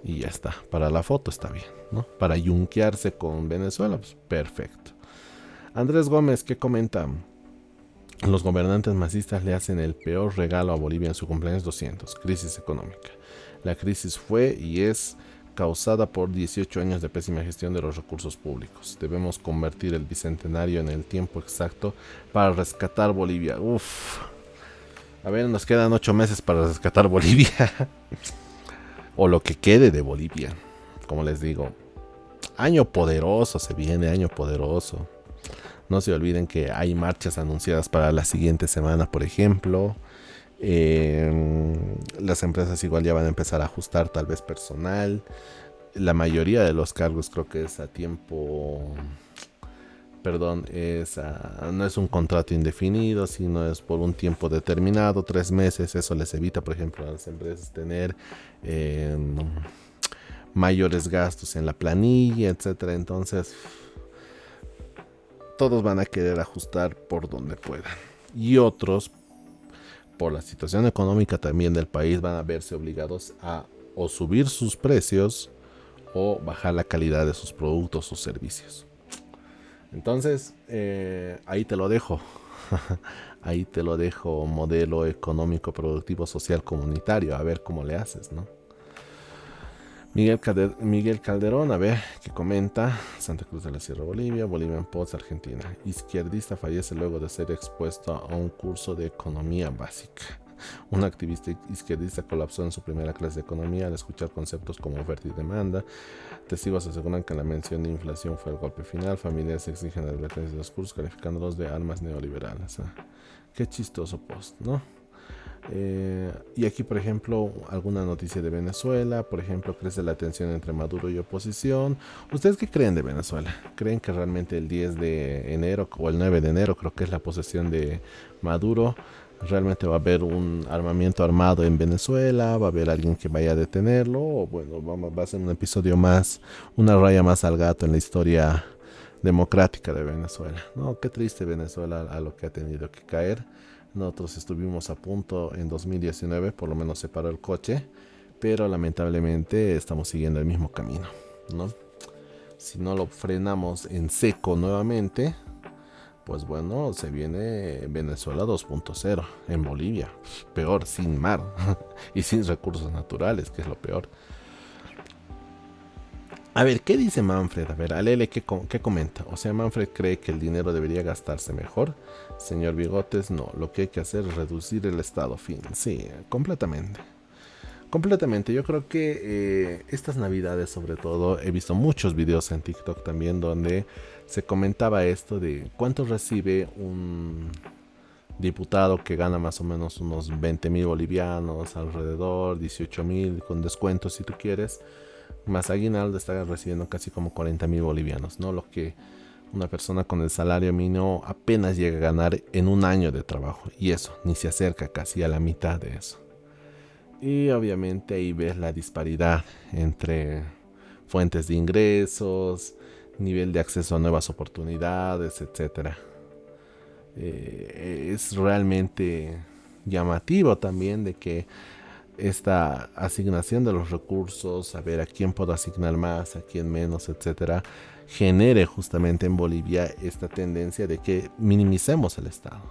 Y ya está. Para la foto está bien, ¿no? Para yunquearse con Venezuela, pues perfecto. Andrés Gómez, ¿qué comenta? Los gobernantes masistas le hacen el peor regalo a Bolivia en su cumpleaños 200, crisis económica. La crisis fue y es causada por 18 años de pésima gestión de los recursos públicos. Debemos convertir el bicentenario en el tiempo exacto para rescatar Bolivia. A ver, nos quedan 8 meses para rescatar Bolivia. O lo que quede de Bolivia. Como les digo, año poderoso se viene, año poderoso. No se olviden que hay marchas anunciadas para la siguiente semana, por ejemplo. Las empresas igual ya van a empezar a ajustar tal vez personal. La mayoría de los cargos creo que es a tiempo... Perdón, no es un contrato indefinido, sino es por un tiempo determinado, 3 meses. Eso les evita, por ejemplo, a las empresas tener mayores gastos en la planilla, etcétera. Entonces... todos van a querer ajustar por donde puedan. Y otros, por la situación económica también del país, van a verse obligados a o subir sus precios o bajar la calidad de sus productos o servicios. Entonces, ahí te lo dejo. Ahí te lo dejo, modelo económico, productivo, social, comunitario. A ver cómo le haces, ¿no? Miguel Calderón, a ver, que comenta. Santa Cruz de la Sierra, Bolivia en Pots, Argentina. Izquierdista fallece luego de ser expuesto a un curso de economía básica. Un activista izquierdista colapsó en su primera clase de economía al escuchar conceptos como oferta y demanda. Testigos aseguran que la mención de inflación fue el golpe final. Familiares exigen advertencias de los cursos calificándolos de armas neoliberales. Qué chistoso post, ¿no? Y aquí, por ejemplo, alguna noticia de Venezuela. Por ejemplo, crece la tensión entre Maduro y oposición. ¿Ustedes qué creen de Venezuela? ¿Creen que realmente el 10 de enero o el 9 de enero, creo que es la posesión de Maduro, realmente va a haber un armamento armado en Venezuela? ¿Va a haber alguien que vaya a detenerlo? O bueno, va a ser un episodio más, una raya más al gato en la historia democrática de Venezuela, ¿no? Qué triste Venezuela a lo que ha tenido que caer. Nosotros estuvimos a punto en 2019, por lo menos se paró el coche, pero lamentablemente estamos siguiendo el mismo camino, ¿no? Si no lo frenamos en seco nuevamente, pues bueno, se viene Venezuela 2.0 en Bolivia. Peor, sin mar y sin recursos naturales, que es lo peor. A ver, ¿qué dice Manfred? A ver, Alele, ¿qué comenta? O sea, Manfred cree que el dinero debería gastarse mejor. Señor Bigotes, no. Lo que hay que hacer es reducir el Estado. Fin. Sí, completamente. Completamente. Yo creo que estas navidades, sobre todo, he visto muchos videos en TikTok también donde se comentaba esto de cuánto recibe un diputado que gana más o menos unos 20,000 bolivianos, alrededor 18,000 con descuentos si tú quieres. Más aguinaldo, está recibiendo casi como 40,000 bolivianos, ¿no? Lo que una persona con el salario mínimo apenas llega a ganar en un año de trabajo. Y eso, ni se acerca casi a la mitad de eso. Y obviamente ahí ves la disparidad entre fuentes de ingresos, nivel de acceso a nuevas oportunidades, etc. Es realmente llamativo también de que esta asignación de los recursos, a ver a quién puedo asignar más, a quién menos, etcétera, genere justamente en Bolivia esta tendencia de que minimicemos el Estado.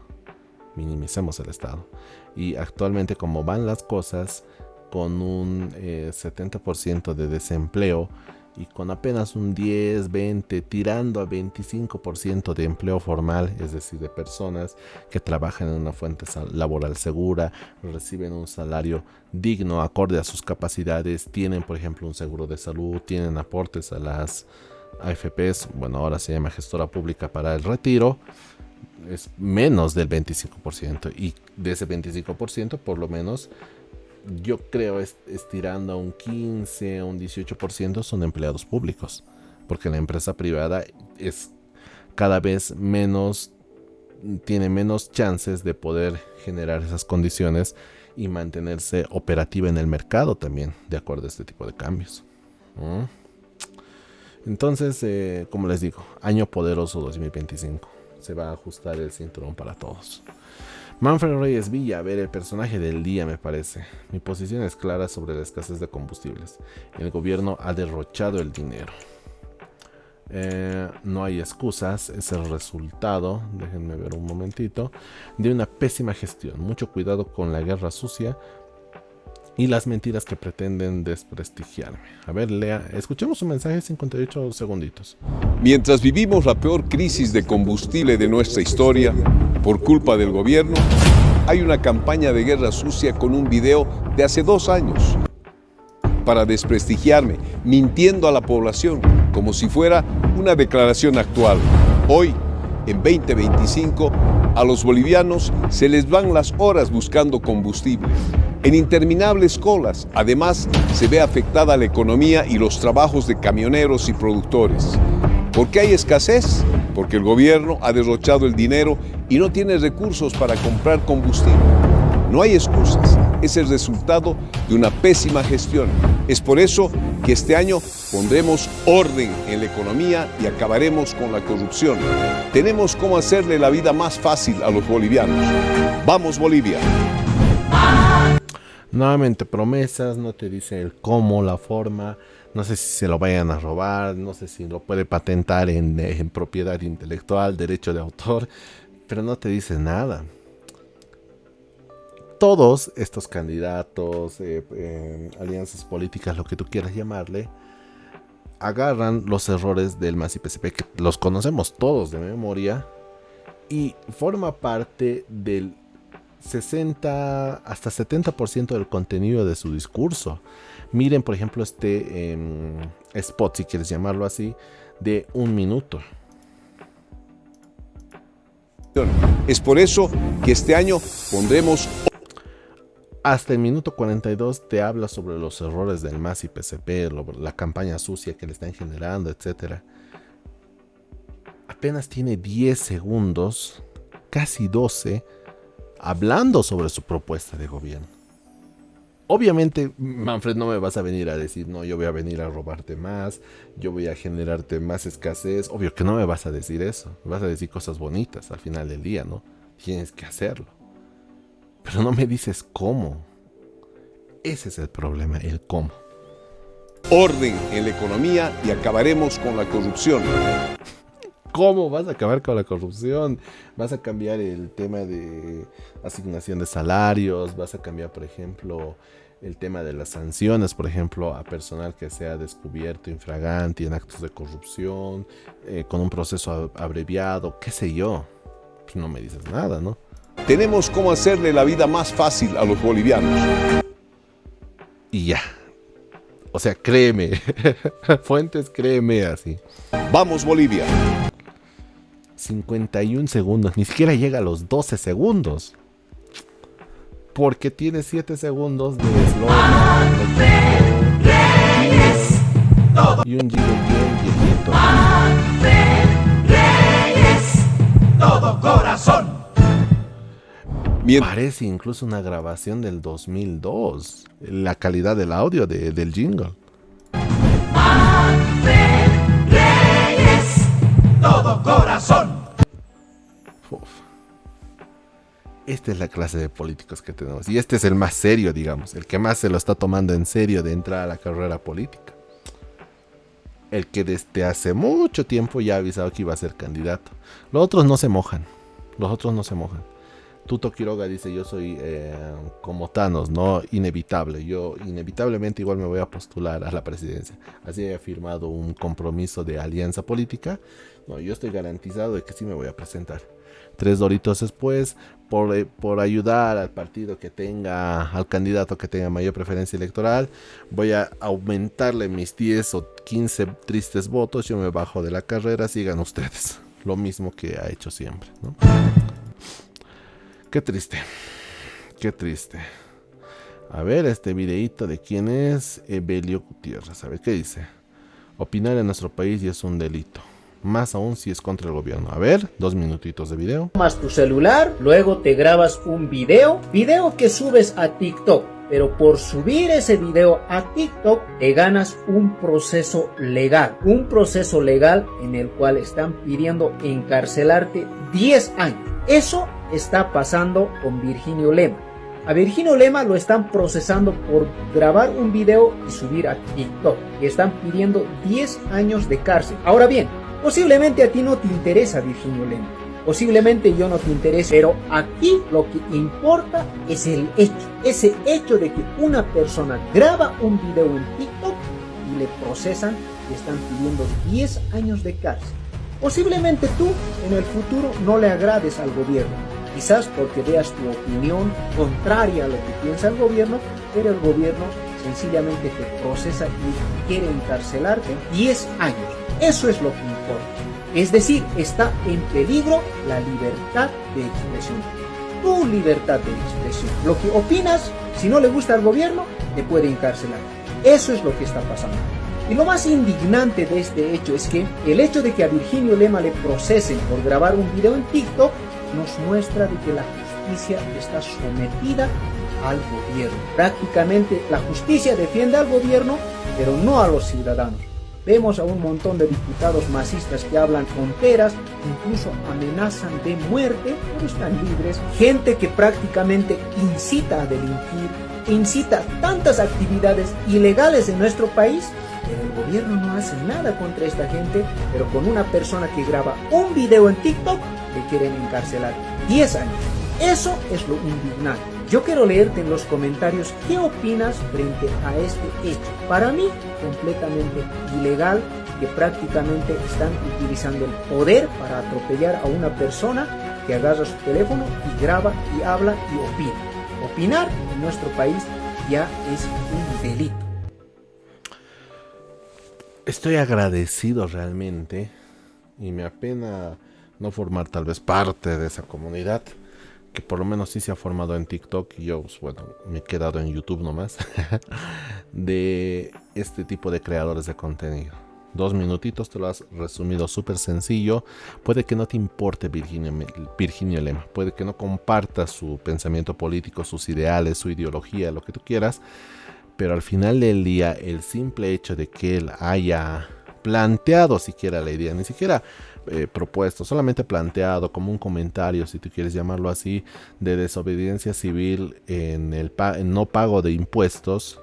Y actualmente, como van las cosas, con un 70% de desempleo y con apenas un 10, 20, tirando a 25% de empleo formal, es decir, de personas que trabajan en una fuente laboral segura, reciben un salario digno, acorde a sus capacidades, tienen, por ejemplo, un seguro de salud, tienen aportes a las AFPs, bueno, ahora se llama gestora pública para el retiro, es menos del 25%, y de ese 25%, por lo menos, yo creo estirando a un 15, a un 18% son empleados públicos, porque la empresa privada es cada vez menos, tiene menos chances de poder generar esas condiciones y mantenerse operativa en el mercado también, de acuerdo a este tipo de cambios. Entonces, como les digo, año poderoso 2025, se va a ajustar el cinturón para todos. Manfred Reyes Villa, a ver, el personaje del día me parece. Mi posición es clara sobre la escasez de combustibles. El gobierno ha derrochado el dinero. No hay excusas, es el resultado, déjenme ver un momentito, de una pésima gestión. Mucho cuidado con la guerra sucia y las mentiras que pretenden desprestigiarme. A ver, lea, escuchemos un mensaje, 58 segunditos. Mientras vivimos la peor crisis de combustible de nuestra historia, por culpa del gobierno, hay una campaña de guerra sucia con un video de hace 2 años para desprestigiarme, mintiendo a la población como si fuera una declaración actual. Hoy, en 2025, a los bolivianos se les van las horas buscando combustible, en interminables colas. Además, se ve afectada la economía y los trabajos de camioneros y productores. ¿Por qué hay escasez? Porque el gobierno ha derrochado el dinero y no tiene recursos para comprar combustible. No hay excusas, es el resultado de una pésima gestión. Es por eso que este año pondremos orden en la economía y acabaremos con la corrupción. Tenemos cómo hacerle la vida más fácil a los bolivianos. ¡Vamos, Bolivia! Nuevamente promesas, no te dice el cómo, la forma, no sé si se lo vayan a robar, no sé si lo puede patentar en propiedad intelectual, derecho de autor, pero no te dice nada. Todos estos candidatos, alianzas políticas, lo que tú quieras llamarle, agarran los errores del MAS y PCP, que los conocemos todos de memoria, y forma parte del 60 hasta 70% del contenido de su discurso. Miren, por ejemplo, este spot, si quieres llamarlo así, de 1 minuto. Es por eso que este año pondremos... Hasta el minuto 42 te habla sobre los errores del MAS y PCP, la campaña sucia que le están generando, etc. Apenas tiene 10 segundos, casi 12, hablando sobre su propuesta de gobierno. Obviamente, Manfred, no me vas a venir a decir, no, yo voy a venir a robarte más, yo voy a generarte más escasez. Obvio que no me vas a decir eso. Me vas a decir cosas bonitas al final del día, ¿no? Tienes que hacerlo. Pero no me dices cómo. Ese es el problema, el cómo. Orden en la economía y acabaremos con la corrupción. ¿Cómo vas a acabar con la corrupción? Vas a cambiar el tema de asignación de salarios, vas a cambiar, por ejemplo, el tema de las sanciones, por ejemplo, a personal que sea descubierto infragante en actos de corrupción, con un proceso abreviado, qué sé yo. Pues no me dices nada, ¿no? Tenemos cómo hacerle la vida más fácil a los bolivianos. Y ya. O sea, créeme. Fuentes, créeme así. Vamos, Bolivia. 51 segundos. Ni siquiera llega a los 12 segundos. Porque tiene 7 segundos de eslogan. Y un giro bien viejito. Todo corazón. Parece incluso una grabación del 2002. La calidad del audio del jingle. Reyes, todo corazón. Uf. Esta es la clase de políticos que tenemos. Y este es el más serio, digamos. El que más se lo está tomando en serio de entrar a la carrera política. El que desde hace mucho tiempo ya ha avisado que iba a ser candidato. Los otros no se mojan. Tuto Quiroga dice, yo soy como Thanos, ¿no? Inevitable. Yo inevitablemente igual me voy a postular a la presidencia. Así haya firmado un compromiso de alianza política. No, yo estoy garantizado de que sí me voy a presentar. 3 doritos después, por ayudar al partido que tenga, al candidato que tenga mayor preferencia electoral, voy a aumentarle mis 10 o 15 tristes votos. Yo me bajo de la carrera, sigan ustedes. Lo mismo que ha hecho siempre, ¿no? Qué triste. A ver, este videíto de quién es Evelio Gutiérrez. A ver, ¿qué dice? Opinar en nuestro país ya es un delito. Más aún si es contra el gobierno. A ver, 2 minutitos de video. Tomas tu celular, luego te grabas un video que subes a TikTok. Pero por subir ese video a TikTok te ganas un proceso legal. Un proceso legal en el cual están pidiendo encarcelarte 10 años. Eso está pasando con Virginio Lema. A Virginio Lema lo están procesando por grabar un video y subir a TikTok. Y están pidiendo 10 años de cárcel. Ahora bien, posiblemente a ti no te interesa Virginio Lema. Posiblemente yo no te interese, pero aquí lo que importa es el hecho. Ese hecho de que una persona graba un video en TikTok y le procesan y están pidiendo 10 años de cárcel. Posiblemente tú en el futuro no le agrades al gobierno. Quizás porque veas tu opinión contraria a lo que piensa el gobierno, pero el gobierno sencillamente te procesa y quiere encarcelarte 10 años. Eso es lo que importa. Es decir, está en peligro la libertad de expresión. Tu libertad de expresión. Lo que opinas, si no le gusta al gobierno, te puede encarcelar. Eso es lo que está pasando. Y lo más indignante de este hecho es que el hecho de que a Virginio Lema le procesen por grabar un video en TikTok nos muestra de que la justicia está sometida al gobierno. Prácticamente la justicia defiende al gobierno, pero no a los ciudadanos. Vemos a un montón de diputados masistas que hablan tonteras, incluso amenazan de muerte, pero están libres. Gente que prácticamente incita a delinquir, incita tantas actividades ilegales en nuestro país, pero el gobierno no hace nada contra esta gente, pero con una persona que graba un video en TikTok, le quieren encarcelar 10 años. Eso es lo indignante. Yo quiero leerte en los comentarios qué opinas frente a este hecho. Para mí, completamente ilegal, que prácticamente están utilizando el poder para atropellar a una persona que agarra su teléfono y graba y habla y opina. Opinar en nuestro país ya es un delito. Estoy agradecido realmente y me apena no formar tal vez parte de esa comunidad, que por lo menos sí se ha formado en TikTok y yo, pues, bueno, me he quedado en YouTube nomás, de este tipo de creadores de contenido. 2 minutitos te lo has resumido súper sencillo. Puede que no te importe Virgilio Lema, puede que no compartas su pensamiento político, sus ideales, su ideología, lo que tú quieras, pero al final del día el simple hecho de que él haya planteado siquiera la idea, ni siquiera propuesto, solamente planteado como un comentario, si tú quieres llamarlo así, de desobediencia civil en el no pago de impuestos,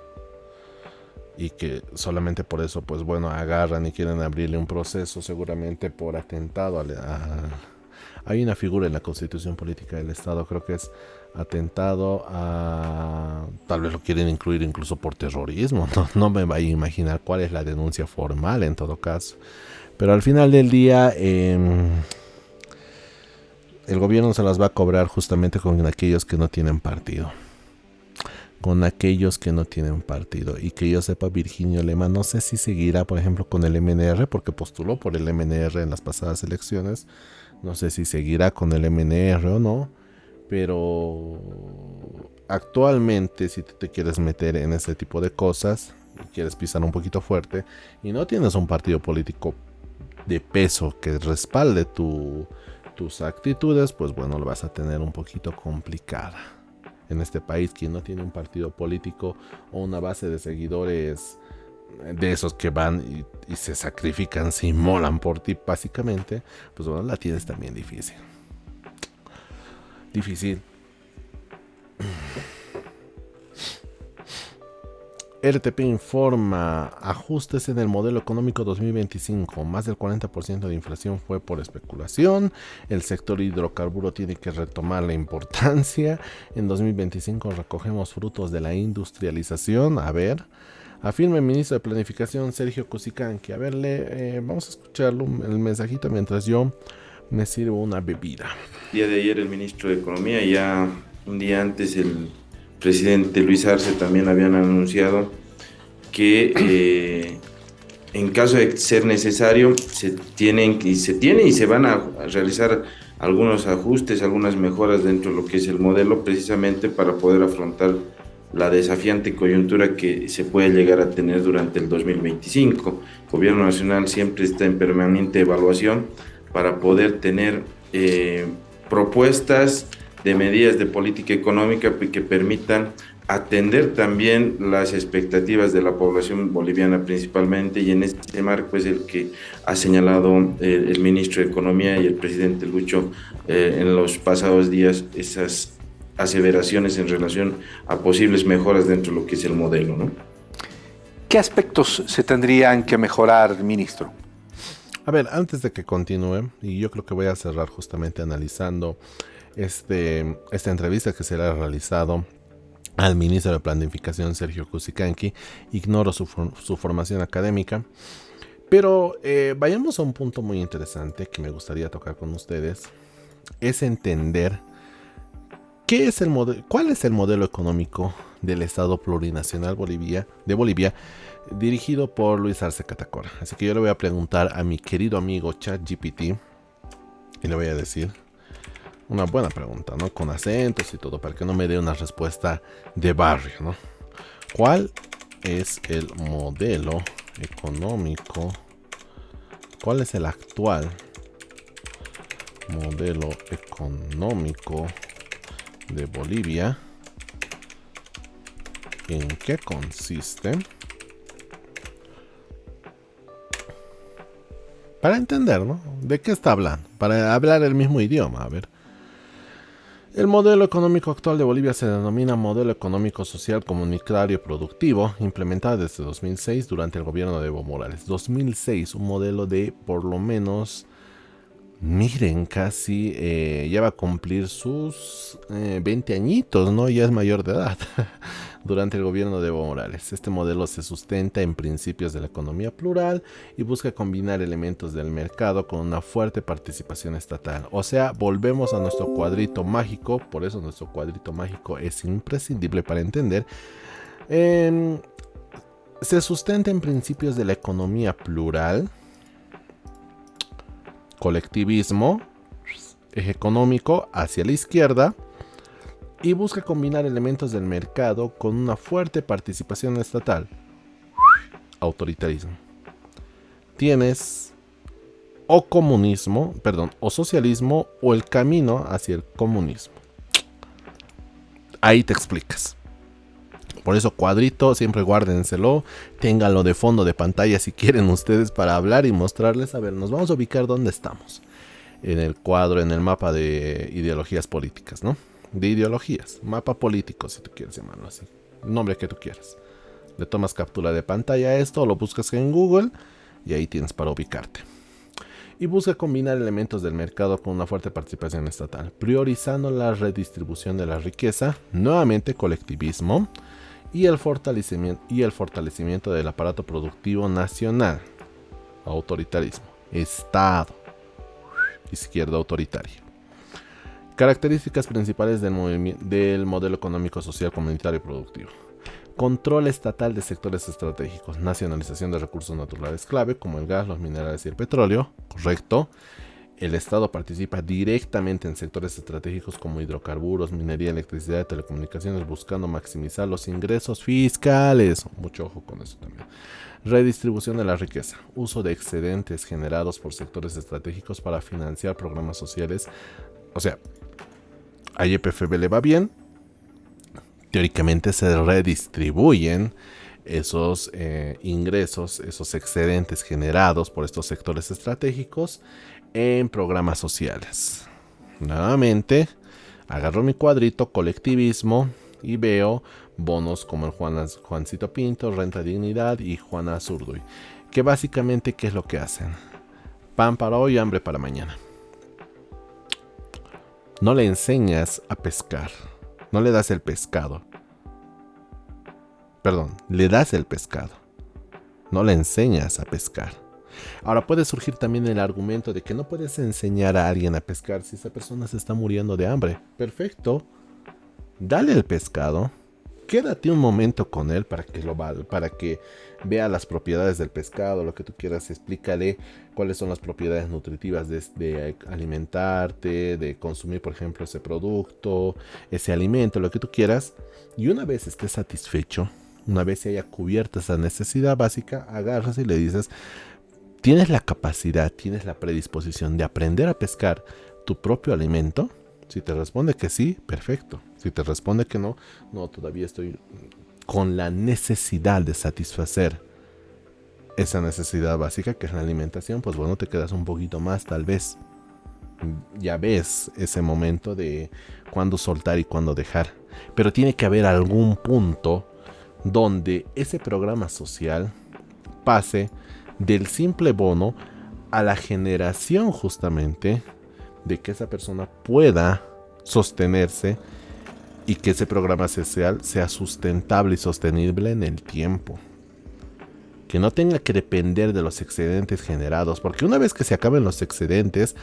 y que solamente por eso, pues bueno, agarran y quieren abrirle un proceso seguramente por atentado hay una figura en la Constitución Política del Estado, creo que es atentado a... Tal vez lo quieren incluir incluso por terrorismo, no me vaya a imaginar cuál es la denuncia formal en todo caso. Pero al final del día, el gobierno se las va a cobrar justamente con aquellos que no tienen partido. Con aquellos que no tienen partido. Y que yo sepa, Virgilio Lema no sé si seguirá, por ejemplo, con el MNR, porque postuló por el MNR en las pasadas elecciones. No sé si seguirá con el MNR o no. Pero actualmente, si te quieres meter en ese tipo de cosas, y quieres pisar un poquito fuerte, y no tienes un partido político de peso que respalde tus actitudes, pues bueno, lo vas a tener un poquito complicada. En este país, quien no tiene un partido político o una base de seguidores de esos que van y se sacrifican, se inmolan por ti básicamente, pues bueno, la tienes también difícil. RTP informa, ajustes en el modelo económico 2025, más del 40% de inflación fue por especulación, el sector hidrocarburo tiene que retomar la importancia, en 2025 recogemos frutos de la industrialización, afirma el ministro de Planificación Sergio Cusicanqui. Vamos a escucharlo, el mensajito mientras yo me sirvo una bebida. El día de ayer el ministro de Economía, ya un día antes el presidente Luis Arce también habían anunciado que en caso de ser necesario se van a realizar algunos ajustes, algunas mejoras dentro de lo que es el modelo, precisamente para poder afrontar la desafiante coyuntura que se puede llegar a tener durante el 2025. El Gobierno Nacional siempre está en permanente evaluación para poder tener propuestas de medidas de política económica que permitan atender también las expectativas de la población boliviana principalmente, y en este marco es el que ha señalado el ministro de Economía y el presidente Lucho en los pasados días esas aseveraciones en relación a posibles mejoras dentro de lo que es el modelo, ¿no? ¿Qué aspectos se tendrían que mejorar, ministro? Antes de que continúe, y yo creo que voy a cerrar justamente analizando esta entrevista que se le ha realizado al ministro de Planificación Sergio Cusicanqui. Ignoro su formación académica, pero vayamos a un punto muy interesante que me gustaría tocar con ustedes, es entender cuál es el modelo económico del Estado Plurinacional de Bolivia, dirigido por Luis Arce Catacora. Así que yo le voy a preguntar a mi querido amigo ChatGPT y le voy a decir una buena pregunta, ¿no? Con acentos y todo, para que no me dé una respuesta de barrio, ¿no? ¿Cuál es el modelo económico? ¿Cuál es el actual modelo económico de Bolivia? ¿En qué consiste? Para entender, ¿no? ¿De qué está hablando? Para hablar el mismo idioma, El modelo económico actual de Bolivia se denomina Modelo Económico Social Comunitario Productivo, implementado desde 2006 durante el gobierno de Evo Morales. 2006, un modelo de por lo menos Miren, casi ya va a cumplir sus 20 añitos, ¿no? Ya es mayor de edad. Durante el gobierno de Evo Morales. Este modelo se sustenta en principios de la economía plural y busca combinar elementos del mercado con una fuerte participación estatal. O sea, volvemos a nuestro cuadrito mágico, por eso nuestro cuadrito mágico es imprescindible para entender. Se sustenta en principios de la economía plural, colectivismo, eje económico hacia la izquierda, y busca combinar elementos del mercado con una fuerte participación estatal. Autoritarismo. Tienes o comunismo, o socialismo o el camino hacia el comunismo. Ahí te explicas. Por eso cuadrito, siempre guárdenselo, ténganlo de fondo de pantalla si quieren ustedes para hablar y mostrarles. A ver, nos vamos a ubicar dónde estamos. En el cuadro, en el mapa de ideologías políticas, ¿no? De ideologías, mapa político si tú quieres llamarlo así, nombre que tú quieras. Le tomas captura de pantalla a esto, lo buscas en Google y ahí tienes para ubicarte. Y busca combinar elementos del mercado con una fuerte participación estatal, priorizando la redistribución de la riqueza, nuevamente colectivismo, y el fortalecimiento del aparato productivo nacional. Autoritarismo, Estado, izquierda autoritaria. Características principales del modelo económico, social, comunitario y productivo. Control estatal de sectores estratégicos. Nacionalización de recursos naturales clave como el gas, los minerales y el petróleo. Correcto. El Estado participa directamente en sectores estratégicos como hidrocarburos, minería, electricidad y telecomunicaciones, buscando maximizar los ingresos fiscales. Mucho ojo con eso también. Redistribución de la riqueza. Uso de excedentes generados por sectores estratégicos para financiar programas sociales. O sea, a YPFB le va bien, teóricamente se redistribuyen esos ingresos, esos excedentes generados por estos sectores estratégicos en programas sociales. Nuevamente, agarro mi cuadrito colectivismo y veo bonos como el Juancito Pinto, Renta Dignidad y Juana Azurduy, que básicamente, ¿qué es lo que hacen? Pan para hoy, hambre para mañana. No le enseñas a pescar. No le das el pescado. Perdón, le das el pescado. No le enseñas a pescar. Ahora puede surgir también el argumento de que no puedes enseñar a alguien a pescar si esa persona se está muriendo de hambre. Perfecto. Dale el pescado. Quédate un momento con él para que vea las propiedades del pescado, lo que tú quieras. Explícale cuáles son las propiedades nutritivas de alimentarte, de consumir, por ejemplo, ese producto, ese alimento, lo que tú quieras. Y una vez estés satisfecho, una vez se haya cubierto esa necesidad básica, agarras y le dices, ¿tienes la capacidad, tienes la predisposición de aprender a pescar tu propio alimento? Si te responde que sí, perfecto. Si te responde que no, todavía estoy con la necesidad de satisfacer esa necesidad básica que es la alimentación, pues bueno, te quedas un poquito más tal vez. Ya ves ese momento de cuándo soltar y cuándo dejar. Pero tiene que haber algún punto donde ese programa social pase del simple bono a la generación justamente de que esa persona pueda sostenerse y que ese programa social sea sustentable y sostenible en el tiempo. Que no tenga que depender de los excedentes generados, porque una vez que se acaben los excedentes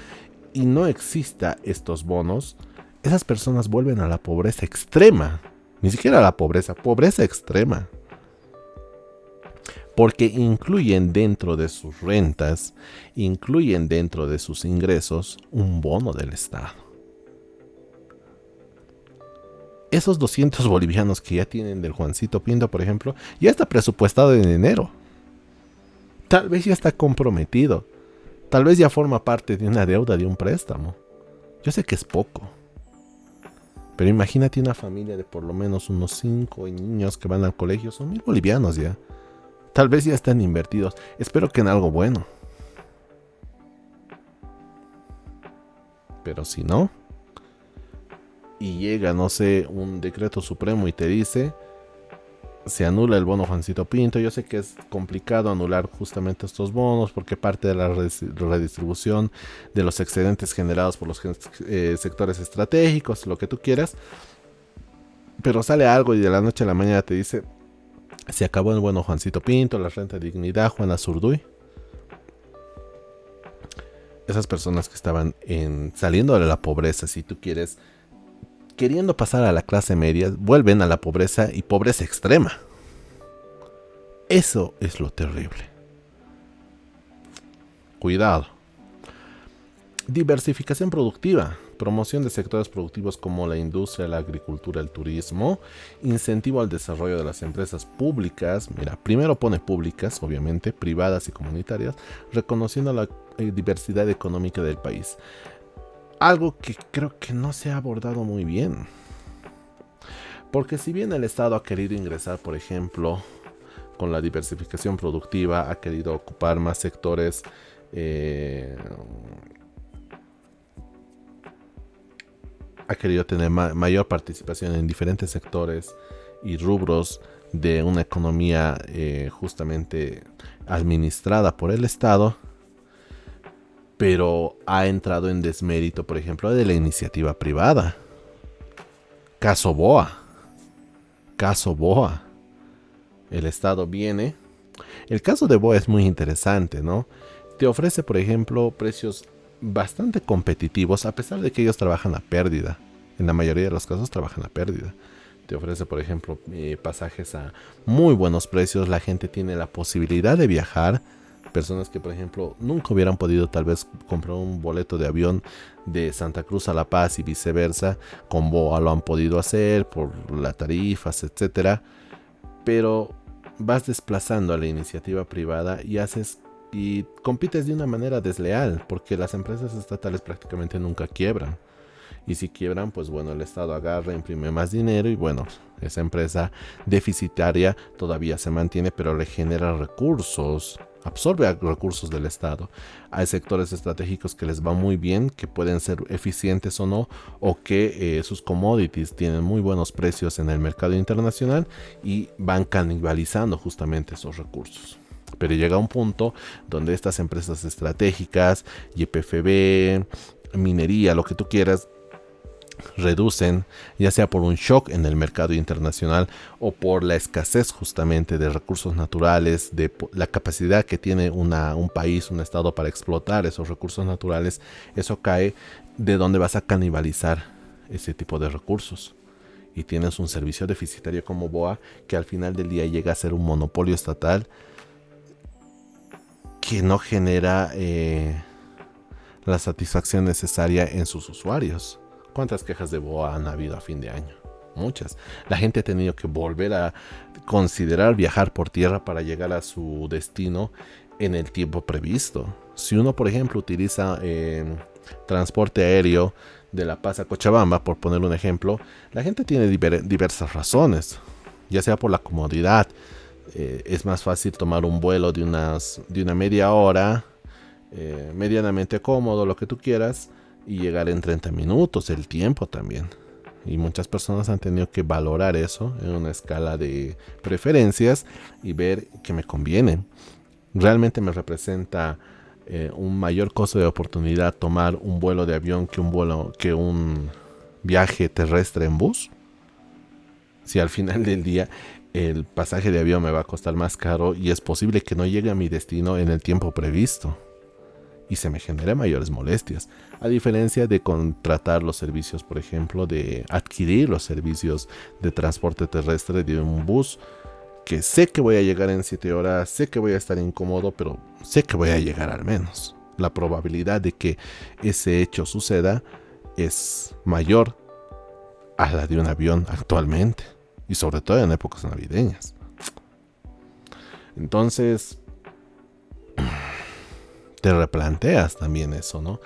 y no exista estos bonos, esas personas vuelven a la pobreza extrema. Ni siquiera a la pobreza extrema. Porque incluyen dentro de sus rentas, incluyen dentro de sus ingresos un bono del Estado. Esos 200 bolivianos que ya tienen del Juancito Pinto, por ejemplo, ya está presupuestado en enero. Tal vez ya está comprometido. Tal vez ya forma parte de una deuda, de un préstamo. Yo sé que es poco. Pero imagínate una familia de por lo menos unos 5 niños que van al colegio. Son 1000 bolivianos ya. Tal vez ya están invertidos. Espero que en algo bueno. Pero si no, y llega, no sé, un decreto supremo y te dice, se anula el bono Juancito Pinto. Yo sé que es complicado anular justamente estos bonos porque parte de la redistribución de los excedentes generados por los sectores estratégicos, lo que tú quieras. Pero sale algo y de la noche a la mañana te dice: se acabó el bono Juancito Pinto, la renta de dignidad, Juana Zurduy. Esas personas que estaban saliendo de la pobreza, si tú quieres, queriendo pasar a la clase media, vuelven a la pobreza y pobreza extrema. Eso es lo terrible. Cuidado. Diversificación productiva, promoción de sectores productivos como la industria, la agricultura, el turismo, incentivo al desarrollo de las empresas públicas. Mira, primero pone públicas, obviamente, privadas y comunitarias, reconociendo la diversidad económica del país. Algo que creo que no se ha abordado muy bien. Porque si bien el Estado ha querido ingresar, por ejemplo, con la diversificación productiva, ha querido ocupar más sectores, ha querido tener mayor participación en diferentes sectores y rubros de una economía justamente administrada por el Estado, pero ha entrado en desmérito, por ejemplo, de la iniciativa privada. Caso Boa. El Estado viene. El caso de Boa es muy interesante, ¿no? Te ofrece, por ejemplo, precios bastante competitivos, a pesar de que ellos trabajan a pérdida. En la mayoría de los casos trabajan a pérdida. Te ofrece, por ejemplo, pasajes a muy buenos precios. La gente tiene la posibilidad de viajar. Personas que, por ejemplo, nunca hubieran podido tal vez comprar un boleto de avión de Santa Cruz a La Paz y viceversa, con Boa lo han podido hacer por las tarifas, etcétera. Pero vas desplazando a la iniciativa privada y compites de una manera desleal, porque las empresas estatales prácticamente nunca quiebran. Y si quiebran, pues bueno, el Estado agarra, imprime más dinero y bueno, esa empresa deficitaria todavía se mantiene, pero le genera recursos, absorbe recursos del Estado. Hay sectores estratégicos que les va muy bien, que pueden ser eficientes o no, o que sus commodities tienen muy buenos precios en el mercado internacional y van canibalizando justamente esos recursos. Pero llega un punto donde estas empresas estratégicas, YPFB, minería, lo que tú quieras, reducen, ya sea por un shock en el mercado internacional o por la escasez justamente de recursos naturales, de la capacidad que tiene un país, un estado para explotar esos recursos naturales. Eso cae de donde vas a canibalizar ese tipo de recursos. Y tienes un servicio deficitario como Boa, que al final del día llega a ser un monopolio estatal que no genera la satisfacción necesaria en sus usuarios. ¿Cuántas quejas de Boa han habido a fin de año? Muchas. La gente ha tenido que volver a considerar viajar por tierra para llegar a su destino en el tiempo previsto. Si uno, por ejemplo, utiliza transporte aéreo de La Paz a Cochabamba, por poner un ejemplo, la gente tiene diversas razones, ya sea por la comodidad. Es más fácil tomar un vuelo de una media hora, medianamente cómodo, lo que tú quieras, y llegar en 30 minutos, el tiempo también. Y muchas personas han tenido que valorar eso en una escala de preferencias y ver que me conviene. Realmente me representa un mayor costo de oportunidad tomar un vuelo de avión que un viaje terrestre en bus. Si al final del día el pasaje de avión me va a costar más caro y es posible que no llegue a mi destino en el tiempo previsto y se me genere mayores molestias, a diferencia de contratar los servicios, por ejemplo, de adquirir los servicios de transporte terrestre de un bus, que sé que voy a llegar en 7 horas, sé que voy a estar incómodo, pero sé que voy a llegar al menos. La probabilidad de que ese hecho suceda es mayor a la de un avión actualmente, y sobre todo en épocas navideñas. Entonces te replanteas también eso, ¿no?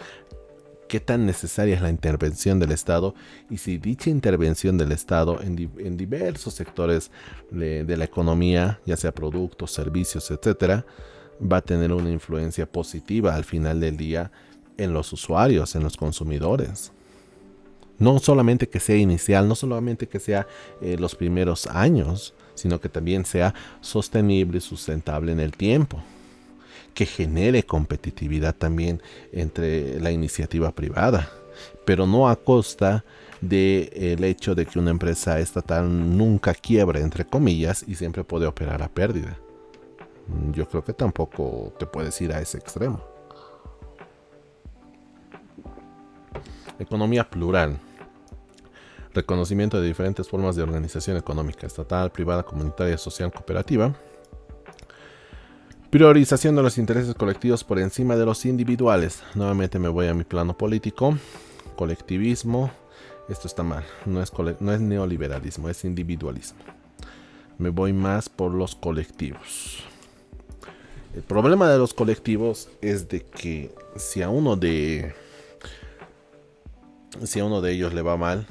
¿Qué tan necesaria es la intervención del Estado? Y si dicha intervención del Estado en diversos sectores de la economía, ya sea productos, servicios, etcétera, va a tener una influencia positiva al final del día en los usuarios, en los consumidores. No solamente que sea inicial, no solamente que sea los primeros años, sino que también sea sostenible y sustentable en el tiempo, que genere competitividad también entre la iniciativa privada, pero no a costa del hecho de que una empresa estatal nunca quiebre, entre comillas, y siempre puede operar a pérdida. Yo creo que tampoco te puedes ir a ese extremo. Economía plural. Reconocimiento de diferentes formas de organización económica, estatal, privada, comunitaria, social, cooperativa. Priorización de los intereses colectivos por encima de los individuales. Nuevamente me voy a mi plano político. Colectivismo. Esto está mal. No es neoliberalismo, es individualismo. Me voy más por los colectivos. El problema de los colectivos es de que si a uno de ellos le va mal,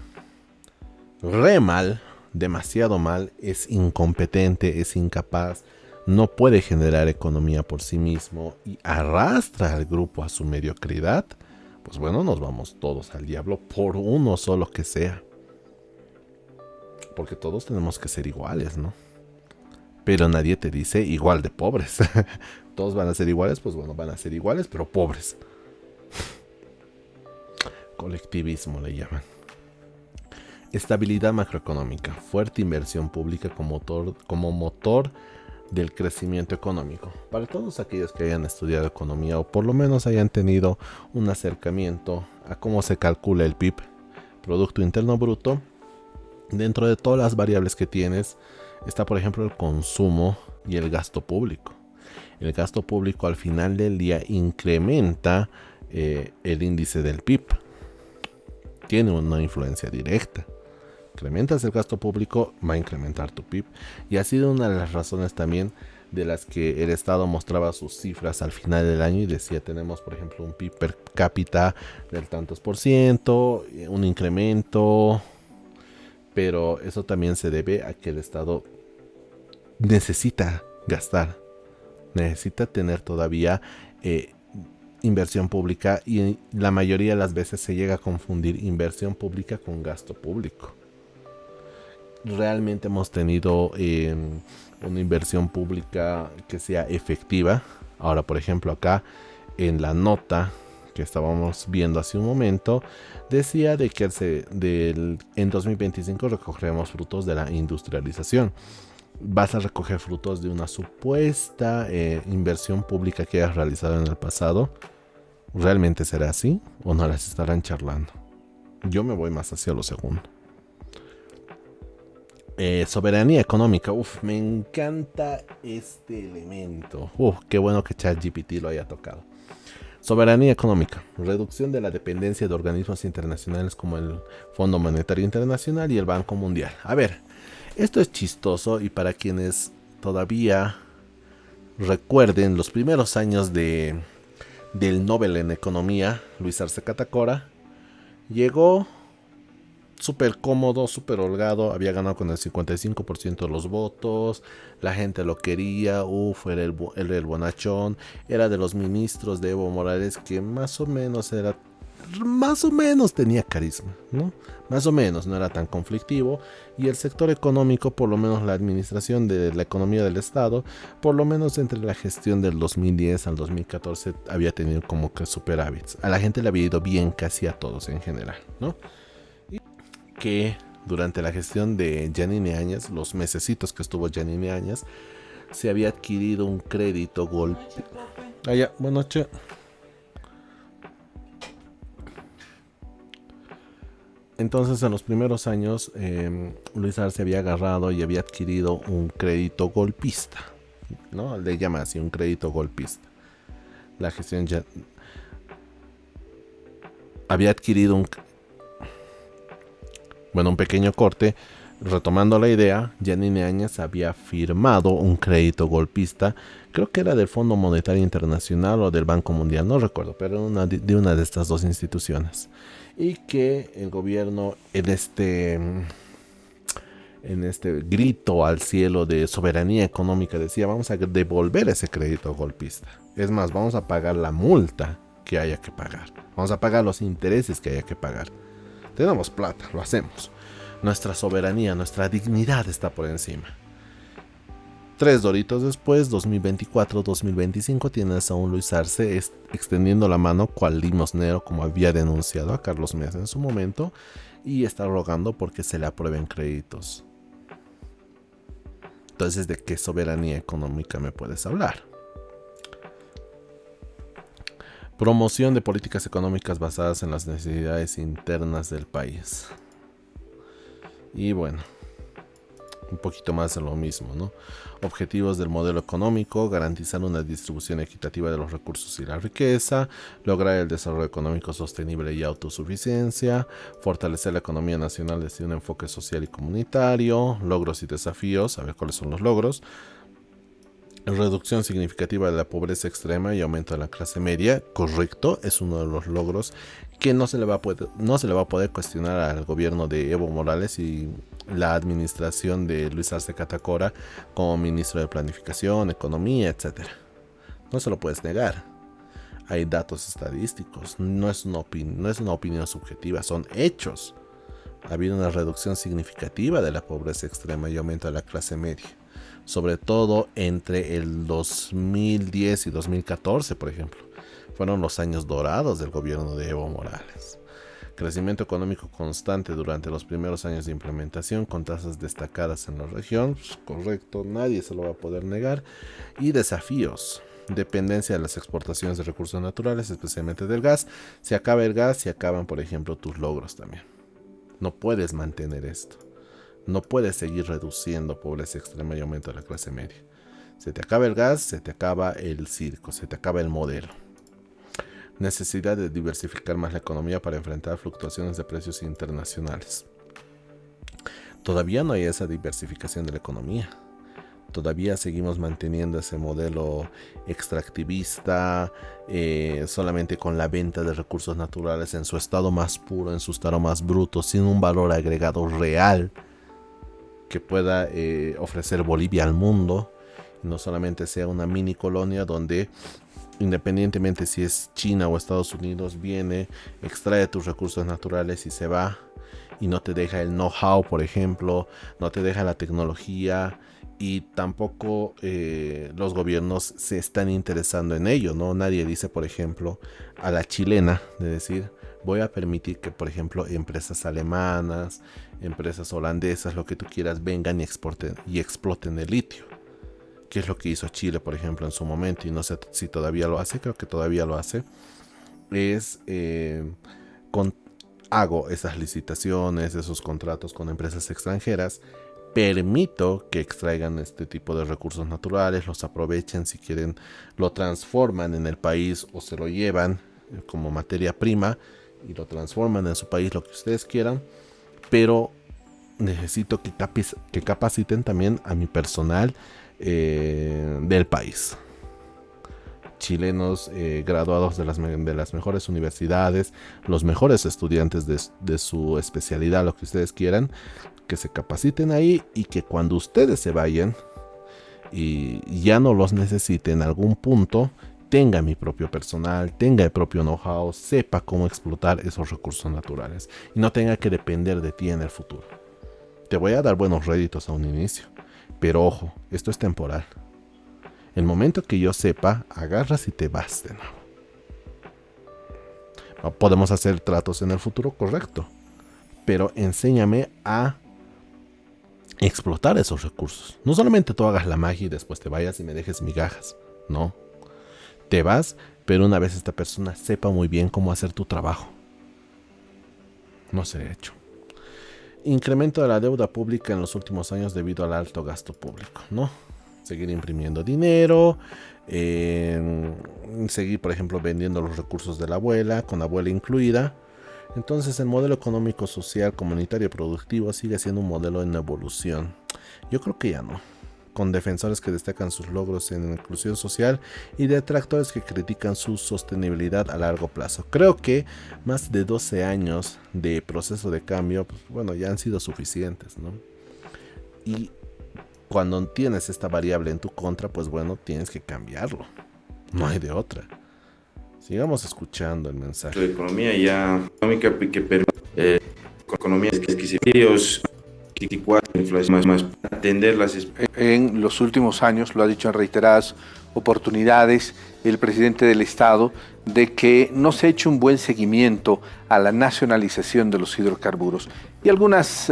re mal, demasiado mal, es incompetente, es incapaz, no puede generar economía por sí mismo y arrastra al grupo a su mediocridad, pues bueno, nos vamos todos al diablo por uno solo que sea. Porque todos tenemos que ser iguales, ¿no? Pero nadie te dice igual de pobres. Todos van a ser iguales, pues bueno, van a ser iguales, pero pobres. Colectivismo le llaman. Estabilidad macroeconómica. Fuerte inversión pública como motor del crecimiento económico. Para todos aquellos que hayan estudiado economía o por lo menos hayan tenido un acercamiento a cómo se calcula el PIB, Producto Interno Bruto, dentro de todas las variables que tienes está, por ejemplo, el consumo y el gasto público. El gasto público al final del día incrementa el índice del PIB. Tiene una influencia directa. Incrementas el gasto público, va a incrementar tu PIB. Y ha sido una de las razones también de las que el Estado mostraba sus cifras al final del año y decía, tenemos por ejemplo un PIB per cápita del tantos por ciento, un incremento, pero eso también se debe a que el Estado necesita gastar, necesita tener todavía inversión pública y la mayoría de las veces se llega a confundir inversión pública con gasto público. Realmente hemos tenido una inversión pública que sea efectiva. Ahora, por ejemplo, acá en la nota que estábamos viendo hace un momento, decía de que en 2025 recogeremos frutos de la industrialización. Vas a recoger frutos de una supuesta inversión pública que hayas realizado en el pasado. ¿Realmente será así? ¿O no las estarán charlando? Yo me voy más hacia lo segundo. Soberanía económica. Me encanta este elemento. Qué bueno que ChatGPT lo haya tocado. Soberanía económica. Reducción de la dependencia de organismos internacionales como el Fondo Monetario Internacional y el Banco Mundial. A ver, esto es chistoso y para quienes todavía recuerden los primeros años del Nobel en Economía, Luis Arce Catacora, llegó súper cómodo, súper holgado, había ganado con el 55% de los votos, la gente lo quería, era el bonachón, era de los ministros de Evo Morales que más o menos tenía carisma, ¿no? Más o menos, no era tan conflictivo, y el sector económico, por lo menos la administración de la economía del Estado, por lo menos entre la gestión del 2010 al 2014 había tenido como que superávits. A la gente le había ido bien casi a todos en general, ¿no? Que durante la gestión de Yanine Áñez, los mesecitos que estuvo Yanine Áñez, se había adquirido un crédito golpe. Buenas noches. Entonces, en los primeros años, Luis Arce había agarrado y había adquirido un crédito golpista, ¿no? Le llama así, un crédito golpista. La gestión ya había adquirido un pequeño corte. Retomando la idea, Yanine Áñez había firmado un crédito golpista, creo que era del Fondo Monetario Internacional o del Banco Mundial, no recuerdo, pero de una de estas dos instituciones. Y que el gobierno en este grito al cielo de soberanía económica decía, vamos a devolver ese crédito golpista. Es más, vamos a pagar la multa que haya que pagar. Vamos a pagar los intereses que haya que pagar. Tenemos plata, lo hacemos. Nuestra soberanía, nuestra dignidad está por encima. 3 doritos después, 2024-2025, tienes a un Luis Arce extendiendo la mano cual limosnero, como había denunciado a Carlos Mesa en su momento, y está rogando porque se le aprueben créditos. Entonces, ¿de qué soberanía económica me puedes hablar? Promoción de políticas económicas basadas en las necesidades internas del país. Y bueno, un poquito más de lo mismo, ¿no? Objetivos del modelo económico: garantizar una distribución equitativa de los recursos y la riqueza, lograr el desarrollo económico sostenible y autosuficiencia, fortalecer la economía nacional desde un enfoque social y comunitario, logros y desafíos, a ver cuáles son los logros: reducción significativa de la pobreza extrema y aumento de la clase media. Correcto, es uno de los logros que no se le va a poder cuestionar al gobierno de Evo Morales y la administración de Luis Arce Catacora como ministro de Planificación, Economía, etc. No se lo puedes negar. Hay datos estadísticos, no es una opinión subjetiva, son hechos. Ha habido una reducción significativa de la pobreza extrema y aumento de la clase media, sobre todo entre el 2010 y 2014, por ejemplo. Fueron los años dorados del gobierno de Evo Morales. Crecimiento económico constante durante los primeros años de implementación, con tasas destacadas en la región. Pues, correcto, nadie se lo va a poder negar. Y desafíos: dependencia de las exportaciones de recursos naturales, especialmente del gas. Se acaba el gas, se acaban, por ejemplo, tus logros también. No puedes mantener esto. No puedes seguir reduciendo pobreza extrema y aumento de la clase media. Se te acaba el gas, se te acaba el circo, se te acaba el modelo. Necesidad de diversificar más la economía para enfrentar fluctuaciones de precios internacionales. Todavía no hay esa diversificación de la economía. Todavía seguimos manteniendo ese modelo extractivista, solamente con la venta de recursos naturales en su estado más puro, en su estado más bruto, sin un valor agregado real que pueda ofrecer Bolivia al mundo. Y no solamente sea una mini colonia donde, independientemente si es China o Estados Unidos, viene, extrae tus recursos naturales y se va, y no te deja el know-how, por ejemplo, no te deja la tecnología, y tampoco los gobiernos se están interesando en ello, ¿no? Nadie dice, por ejemplo, a la chilena de decir: voy a permitir que, por ejemplo, empresas alemanas, empresas holandesas, lo que tú quieras, vengan y exploten el litio. Que es lo que hizo Chile, por ejemplo, en su momento, y no sé si todavía lo hace, creo que todavía lo hace. Hago esas licitaciones, esos contratos con empresas extranjeras, permito que extraigan este tipo de recursos naturales, los aprovechen, si quieren lo transforman en el país o se lo llevan como materia prima y lo transforman en su país, lo que ustedes quieran, pero necesito que capaciten también a mi personal del país. Chilenos graduados de las mejores universidades, los mejores estudiantes de su especialidad, lo que ustedes quieran, que se capaciten ahí, y que cuando ustedes se vayan y ya no los necesite en algún punto, tenga mi propio personal, tenga el propio know-how, sepa cómo explotar esos recursos naturales y no tenga que depender de ti en el futuro. Te voy a dar buenos réditos a un inicio, pero ojo, esto es temporal. El momento que yo sepa, agarras y te vas de nuevo. Podemos hacer tratos en el futuro, correcto, pero enséñame a explotar esos recursos. No solamente tú hagas la magia y después te vayas y me dejes migajas. No. Te vas, pero una vez esta persona sepa muy bien cómo hacer tu trabajo. No se ha hecho. Incremento de la deuda pública en los últimos años debido al alto gasto público, ¿no? Seguir imprimiendo dinero, seguir, por ejemplo, vendiendo los recursos de la abuela, con la abuela incluida. Entonces el modelo económico, social, comunitario y productivo sigue siendo un modelo en evolución. Yo creo que ya no. Con defensores que destacan sus logros en inclusión social y detractores que critican su sostenibilidad a largo plazo. Creo que más de 12 años de proceso de cambio, pues, bueno, ya han sido suficientes, ¿no? Y cuando tienes esta variable en tu contra, pues bueno, tienes que cambiarlo. No hay de otra. Sigamos escuchando el mensaje. De economía ya económica que permite economías que 24 inflación más para atender las En los últimos años, lo ha dicho en reiteradas oportunidades el presidente del Estado, de que no se ha hecho un buen seguimiento a la nacionalización de los hidrocarburos. Y algunos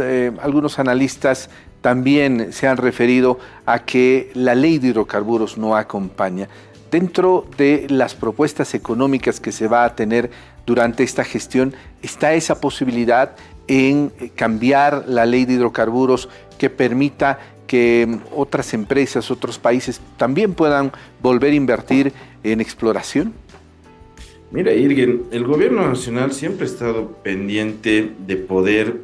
analistas también se han referido a que la ley de hidrocarburos no acompaña. Dentro de las propuestas económicas que se va a tener durante esta gestión, ¿está esa posibilidad en cambiar la ley de hidrocarburos que permita que otras empresas, otros países también puedan volver a invertir en exploración? Mira, Irgen, el gobierno nacional siempre ha estado pendiente de poder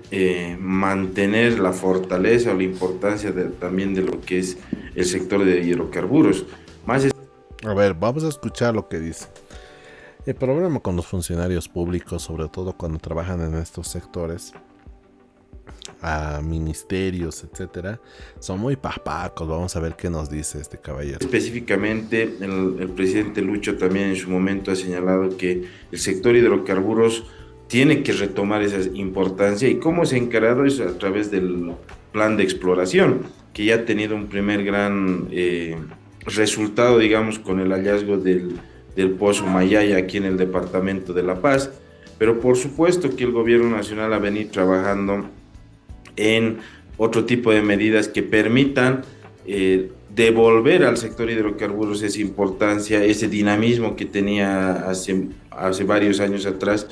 mantener la fortaleza o la importancia también de lo que es el sector de hidrocarburos. A ver, vamos a escuchar lo que dice. El problema con los funcionarios públicos, sobre todo cuando trabajan en estos sectores, a ministerios, etcétera, son muy papacos. Vamos a ver qué nos dice este caballero. Específicamente, el presidente Lucho también en su momento ha señalado que el sector hidrocarburos tiene que retomar esa importancia. ¿Y cómo se ha encarado eso? A través del plan de exploración, que ya ha tenido un primer gran resultado, digamos, con el hallazgo del pozo Mayaya aquí en el departamento de La Paz. Pero por supuesto que el gobierno nacional ha venido trabajando en otro tipo de medidas que permitan devolver al sector hidrocarburos esa importancia, ese dinamismo que tenía hace varios años atrás.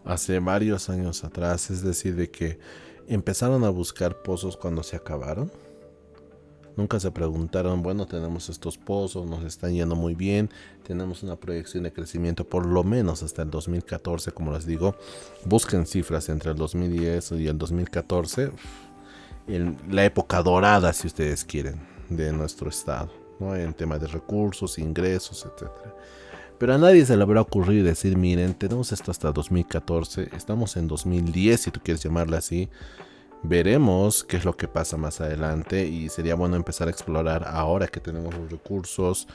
Hace varios años atrás, es decir, de que empezaron a buscar pozos cuando se acabaron. Nunca se preguntaron, bueno, tenemos estos pozos, nos están yendo muy bien, tenemos una proyección de crecimiento por lo menos hasta el 2014, como les digo. Busquen cifras entre el 2010 y el 2014, la época dorada, si ustedes quieren, de nuestro estado, ¿no? En tema de recursos, ingresos, etcétera. Pero a nadie se le habrá ocurrido decir, miren, tenemos esto hasta 2014, estamos en 2010, si tú quieres llamarla así. Veremos qué es lo que pasa más adelante y sería bueno empezar a explorar ahora que tenemos los recursos.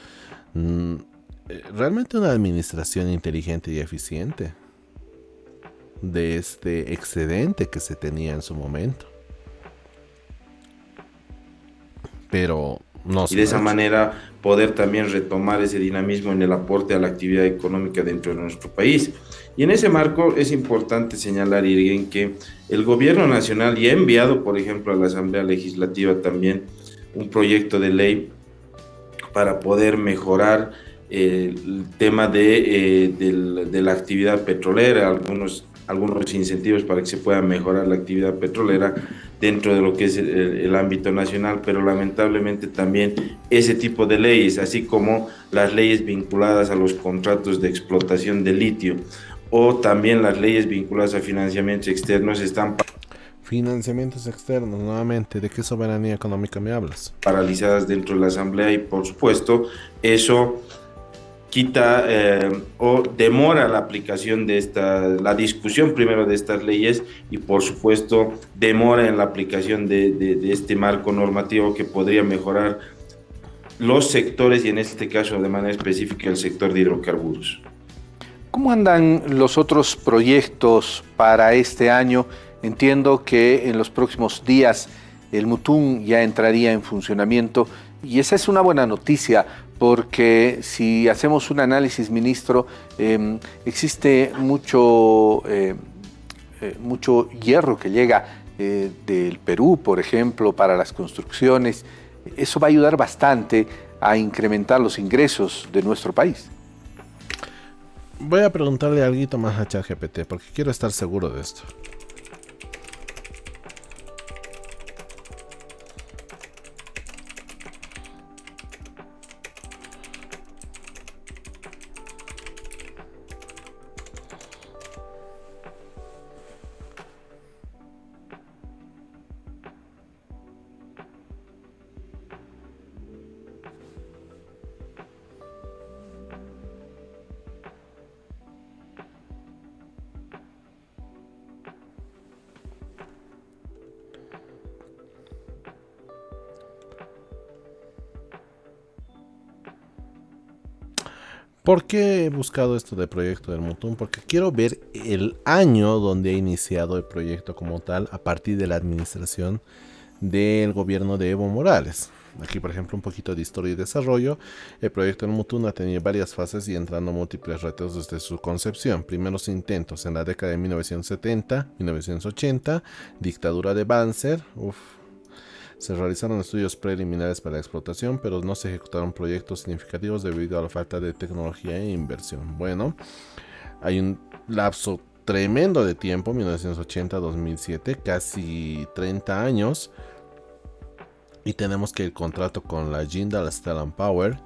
Realmente una administración inteligente y eficiente de este excedente que se tenía en su momento. Pero no y de esa manera poder también retomar ese dinamismo en el aporte a la actividad económica dentro de nuestro país. Y en ese marco es importante señalar, Irgen, que el gobierno nacional ya ha enviado, por ejemplo, a la Asamblea Legislativa también un proyecto de ley para poder mejorar el tema de la actividad petrolera, algunos incentivos para que se pueda mejorar la actividad petrolera dentro de lo que es el ámbito nacional, pero lamentablemente también ese tipo de leyes, así como las leyes vinculadas a los contratos de explotación de litio o también las leyes vinculadas a financiamientos externos están financiamientos externos, nuevamente, ¿de qué soberanía económica me hablas? Paralizadas dentro de la Asamblea y por supuesto eso quita o demora la aplicación de la discusión primero de estas leyes y por supuesto demora en la aplicación de este marco normativo que podría mejorar los sectores y en este caso de manera específica el sector de hidrocarburos. ¿Cómo andan los otros proyectos para este año? Entiendo que en los próximos días el Mutún ya entraría en funcionamiento y esa es una buena noticia porque si hacemos un análisis, ministro, existe mucho hierro que llega del Perú, por ejemplo, para las construcciones. Eso va a ayudar bastante a incrementar los ingresos de nuestro país. Voy a preguntarle algo más a ChatGPT porque quiero estar seguro de esto. ¿Por qué he buscado esto de proyecto del Mutum? Porque quiero ver el año donde ha iniciado el proyecto como tal a partir de la administración del gobierno de Evo Morales. Aquí, por ejemplo, un poquito de historia y desarrollo. El proyecto del Mutum ha tenido varias fases y entrando múltiples retos desde su concepción. Primeros intentos en la década de 1970-1980, dictadura de Banzer. Se realizaron estudios preliminares para la explotación, pero no se ejecutaron proyectos significativos debido a la falta de tecnología e inversión. Bueno, hay un lapso tremendo de tiempo, 1980-2007, casi 30 años. Y tenemos que el contrato con la Jindal Steel and Power.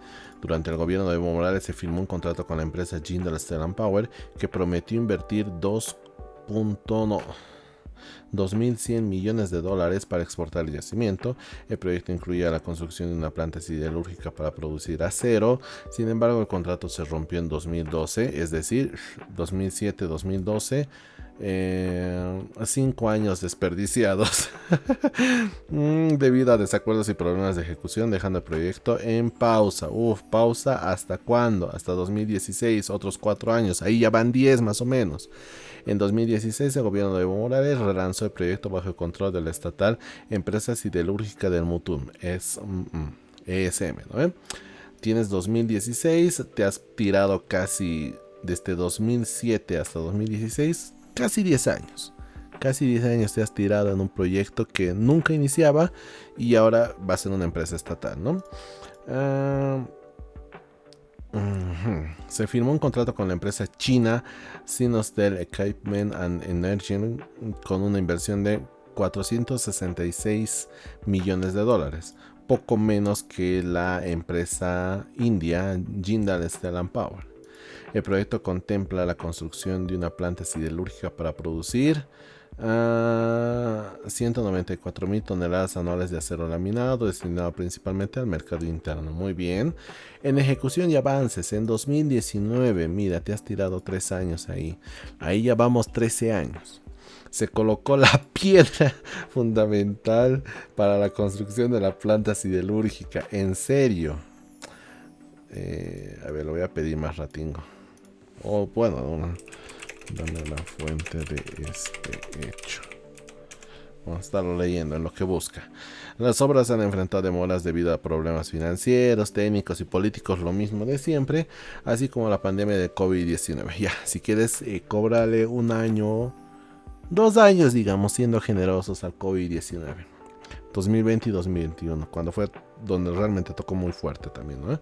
Durante el gobierno de Evo Morales se firmó un contrato con la empresa Jindal Steel and Power que prometió invertir 2.100 millones de dólares para exportar el yacimiento. El proyecto incluía la construcción de una planta siderúrgica para producir acero. Sin embargo, el contrato se rompió en 2012, es decir, 2007-2012. 5 años desperdiciados debido a desacuerdos y problemas de ejecución, dejando el proyecto en pausa. ¿Pausa hasta cuándo? Hasta 2016, otros 4 años. Ahí ya van 10 más o menos. En 2016 el gobierno de Evo Morales relanzó el proyecto bajo el control de la estatal Empresa Siderúrgica del Mutum, ESM, ¿no? Tienes 2016, te has tirado casi desde 2007 hasta 2016, casi 10 años. Casi 10 años te has tirado en un proyecto que nunca iniciaba y ahora va a ser una empresa estatal, ¿no? Se firmó un contrato con la empresa china Sinostell Equipment and Energy con una inversión de 466 millones de dólares, poco menos que la empresa india Jindal Steel and Power. El proyecto contempla la construcción de una planta siderúrgica para producir 194.000 toneladas anuales de acero laminado, destinado principalmente al mercado interno. Muy bien. En ejecución y avances, en 2019, mira, te has tirado 3 años ahí. Ahí ya vamos 13 años. Se colocó la piedra fundamental para la construcción de la planta siderúrgica. En serio. A ver, lo voy a pedir más ratingo. Dame la fuente de este hecho. Vamos a estarlo leyendo en lo que busca. Las obras han enfrentado demoras debido a problemas financieros, técnicos y políticos, lo mismo de siempre, así como la pandemia de COVID-19. Ya, si quieres, cóbrale 1 año, 2 años, digamos, siendo generosos al COVID-19. 2020 y 2021, cuando fue donde realmente tocó muy fuerte también, ¿no?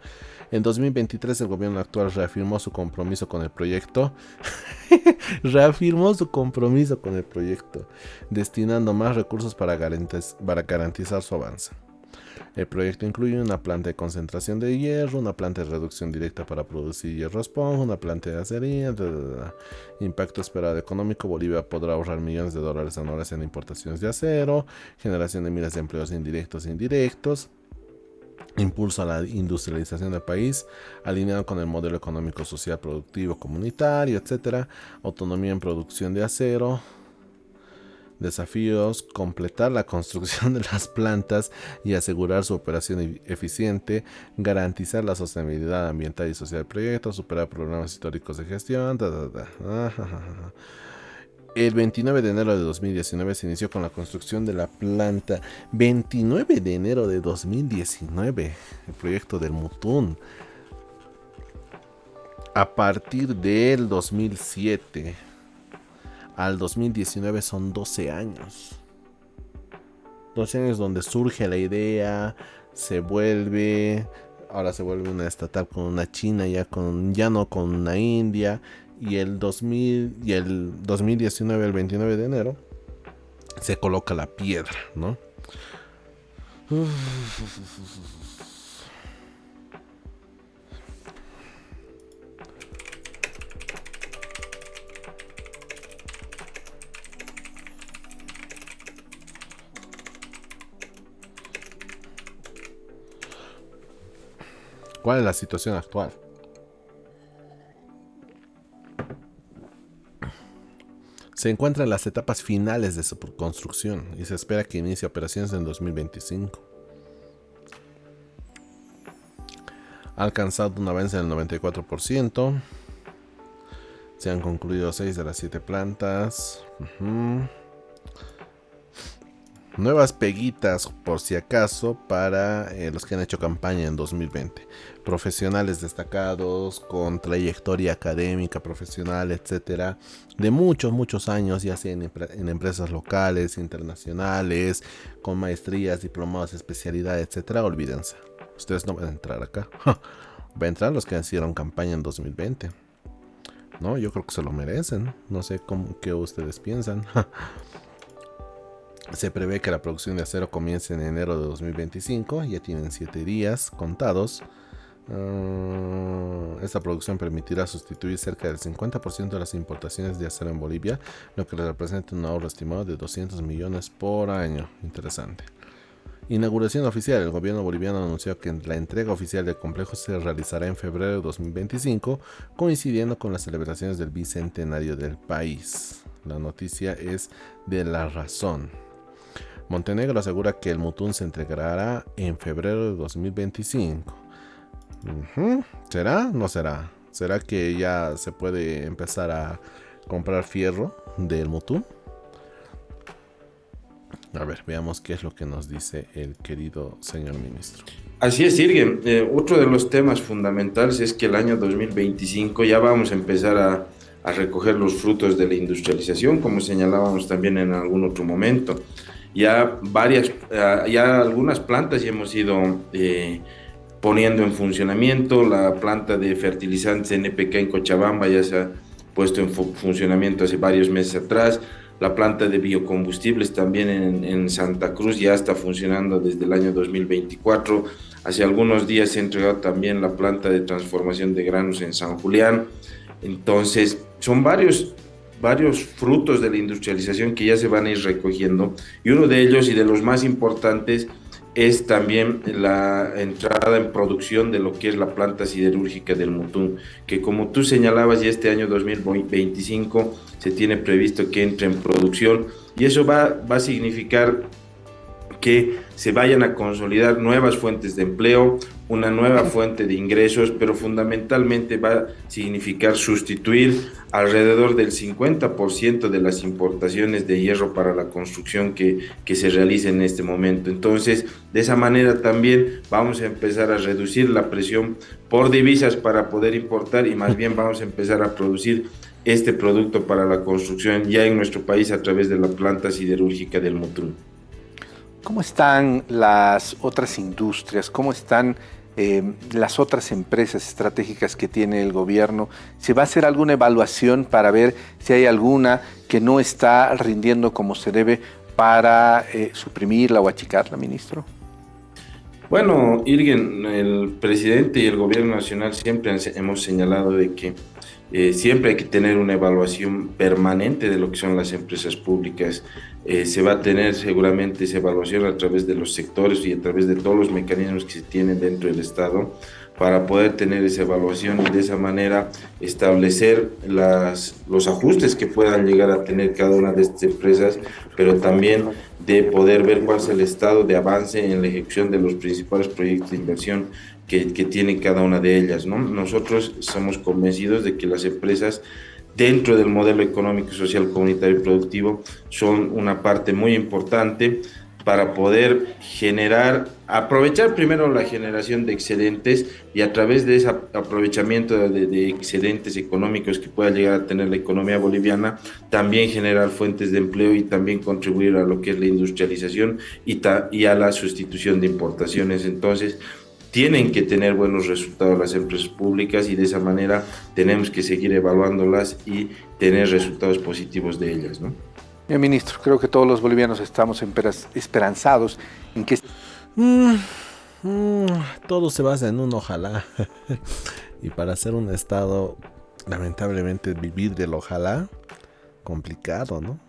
En 2023 el gobierno actual reafirmó su compromiso con el proyecto, destinando más recursos para garantizar su avance. El proyecto incluye una planta de concentración de hierro, una planta de reducción directa para producir hierro esponja, una planta de acería. Impacto esperado económico: Bolivia podrá ahorrar millones de dólares anuales en importaciones de acero, generación de miles de empleos indirectos e indirectos, impulso a la industrialización del país, alineado con el modelo económico, social, productivo, comunitario, etc. Autonomía en producción de acero. Desafíos: completar la construcción de las plantas y asegurar su operación eficiente, garantizar la sostenibilidad ambiental y social del proyecto, superar problemas históricos de gestión. El 29 de enero de 2019 se inició con la construcción de la planta. 29 de enero de 2019, el proyecto del Mutum. A partir del 2007 al 2019 son 12 años. 12 años donde surge la idea, ahora se vuelve una estatal con una China, ya no con una India. Y el 2019, el 29 de enero, se coloca la piedra, ¿no? ¿Cuál es la situación actual? Se encuentra en las etapas finales de su construcción y se espera que inicie operaciones en 2025. Ha alcanzado un avance del 94%. Se han concluido 6 de las 7 plantas. Nuevas peguitas, por si acaso, para los que han hecho campaña en 2020. Profesionales destacados, con trayectoria académica, profesional, etcétera, de muchos años, ya sea en empresas locales, internacionales, con maestrías, diplomados, especialidad, etcétera. Olvídense. Ustedes no van a entrar acá. Van a entrar los que hicieron campaña en 2020. No, yo creo que se lo merecen. No sé qué ustedes piensan. Se prevé que la producción de acero comience en enero de 2025. Ya tienen 7 días contados. Esta producción permitirá sustituir cerca del 50% de las importaciones de acero en Bolivia, lo que representa un ahorro estimado de 200 millones por año. Interesante. Inauguración oficial. El gobierno boliviano anunció que la entrega oficial del complejo se realizará en febrero de 2025, coincidiendo con las celebraciones del bicentenario del país. La noticia es de La Razón. Montenegro asegura que el Mutún se entregará en febrero de 2025. ¿Será? ¿No será? ¿Será que ya se puede empezar a comprar fierro del Mutún? A ver, veamos qué es lo que nos dice el querido señor ministro. Así es, Irgen. Otro de los temas fundamentales es que el año 2025 ya vamos a empezar a recoger los frutos de la industrialización, como señalábamos también en algún otro momento. Ya algunas plantas ya hemos ido poniendo en funcionamiento. La planta de fertilizantes NPK en Cochabamba ya se ha puesto en funcionamiento hace varios meses atrás. La planta de biocombustibles también en Santa Cruz ya está funcionando desde el año 2024. Hace algunos días se ha entregado también la planta de transformación de granos en San Julián. Entonces, son varios frutos de la industrialización que ya se van a ir recogiendo. Y uno de ellos, y de los más importantes, es también la entrada en producción de lo que es la planta siderúrgica del Mutún, que como tú señalabas, ya este año 2025 se tiene previsto que entre en producción, y eso va a significar que se vayan a consolidar nuevas fuentes de empleo, una nueva fuente de ingresos, pero fundamentalmente va a significar sustituir alrededor del 50% de las importaciones de hierro para la construcción que se realiza en este momento. Entonces, de esa manera también vamos a empezar a reducir la presión por divisas para poder importar, y más bien vamos a empezar a producir este producto para la construcción ya en nuestro país a través de la planta siderúrgica del Mutún. ¿Cómo están las otras industrias? ¿Cómo están las otras empresas estratégicas que tiene el gobierno? ¿Se va a hacer alguna evaluación para ver si hay alguna que no está rindiendo como se debe para suprimirla o achicarla, ministro? Bueno, Irgen, el presidente y el gobierno nacional siempre hemos señalado de que siempre hay que tener una evaluación permanente de lo que son las empresas públicas. Se va a tener seguramente esa evaluación a través de los sectores y a través de todos los mecanismos que se tienen dentro del Estado para poder tener esa evaluación y de esa manera establecer los ajustes que puedan llegar a tener cada una de estas empresas, pero también de poder ver cuál es el estado de avance en la ejecución de los principales proyectos de inversión que tiene cada una de ellas, ¿no? Nosotros somos convencidos de que las empresas dentro del modelo económico, social, comunitario y productivo son una parte muy importante para poder aprovechar primero la generación de excedentes y a través de ese aprovechamiento de excedentes económicos que pueda llegar a tener la economía boliviana, también generar fuentes de empleo y también contribuir a lo que es la industrialización y a la sustitución de importaciones. Entonces, tienen que tener buenos resultados las empresas públicas y de esa manera tenemos que seguir evaluándolas y tener resultados positivos de ellas, ¿no? Bien, ministro, creo que todos los bolivianos estamos esperanzados en que... Todo se basa en un ojalá. Y para hacer un estado, lamentablemente vivir del ojalá, complicado, ¿no?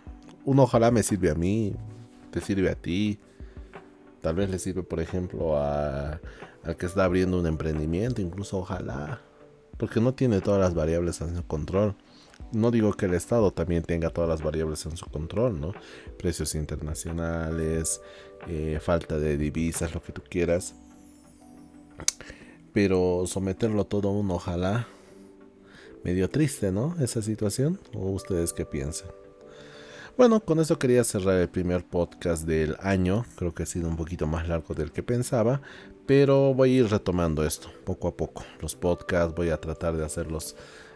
Un ojalá me sirve a mí, te sirve a ti. Tal vez le sirve, por ejemplo, al que está abriendo un emprendimiento, incluso ojalá. Porque no tiene todas las variables en su control. No digo que el Estado también tenga todas las variables en su control, ¿no? Precios internacionales, falta de divisas, lo que tú quieras. pero someterlo todo a un ojalá, medio triste, ¿no? Esa situación. ¿O ustedes qué piensan? Bueno, con eso quería cerrar el primer podcast del año. Creo que ha sido un poquito más largo del que pensaba, pero voy a ir retomando esto poco a poco. Los podcasts voy a tratar de hacerlos,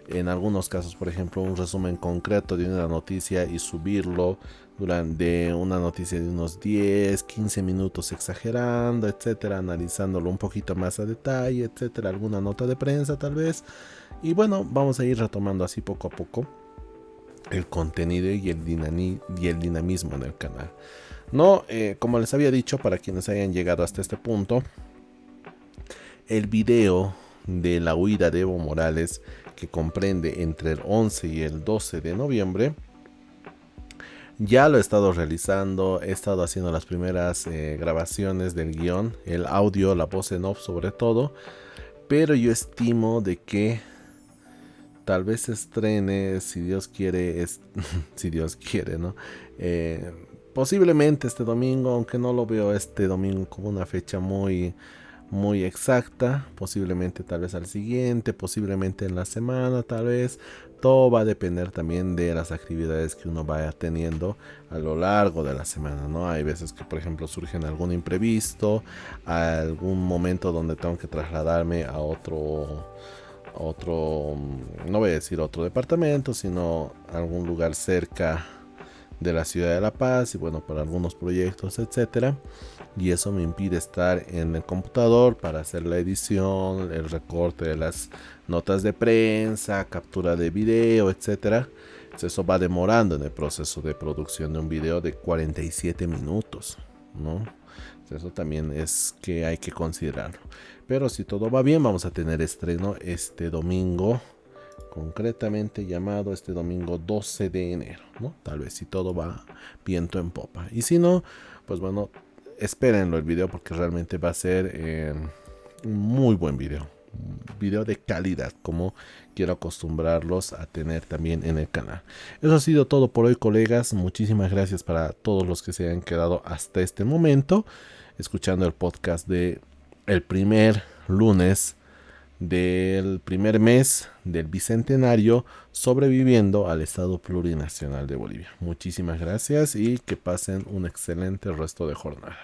en algunos casos, por ejemplo, un resumen concreto de una noticia y subirlo durante una noticia de unos 10, 15 minutos exagerando, etcétera, analizándolo un poquito más a detalle, etcétera, alguna nota de prensa tal vez. Y bueno, vamos a ir retomando así poco a poco el contenido y el dinamismo en el canal. No, como les había dicho, para quienes hayan llegado hasta este punto, el video de la huida de Evo Morales, que comprende entre el 11 y el 12 de noviembre, ya lo he estado realizando. He estado haciendo las primeras grabaciones del guión, el audio, la voz en off sobre todo, pero yo estimo de que tal vez se estrene, si Dios quiere, si Dios quiere, ¿no? Posiblemente este domingo, aunque no lo veo este domingo como una fecha muy exacta. Posiblemente tal vez al siguiente, posiblemente en la semana, tal vez. Todo va a depender también de las actividades que uno vaya teniendo a lo largo de la semana, ¿no? Hay veces que, por ejemplo, surgen algún imprevisto, algún momento donde tengo que trasladarme a otro, no voy a decir otro departamento, sino algún lugar cerca de la ciudad de La Paz, y bueno, para algunos proyectos, etcétera, y eso me impide estar en el computador para hacer la edición, el recorte de las notas de prensa, captura de video, etcétera. Entonces, eso va demorando en el proceso de producción de un video de 47 minutos, ¿no? Eso también es que hay que considerarlo. Pero si todo va bien, vamos a tener estreno este domingo, concretamente llamado este domingo 12 de enero, ¿no? Tal vez si todo va viento en popa. Y si no, pues bueno, espérenlo el video, porque realmente va a ser un muy buen video. Un video de calidad, como quiero acostumbrarlos a tener también en el canal. Eso ha sido todo por hoy, colegas. Muchísimas gracias para todos los que se han quedado hasta este momento escuchando el podcast de el primer lunes del primer mes del bicentenario, sobreviviendo al Estado Plurinacional de Bolivia. Muchísimas gracias y que pasen un excelente resto de jornada.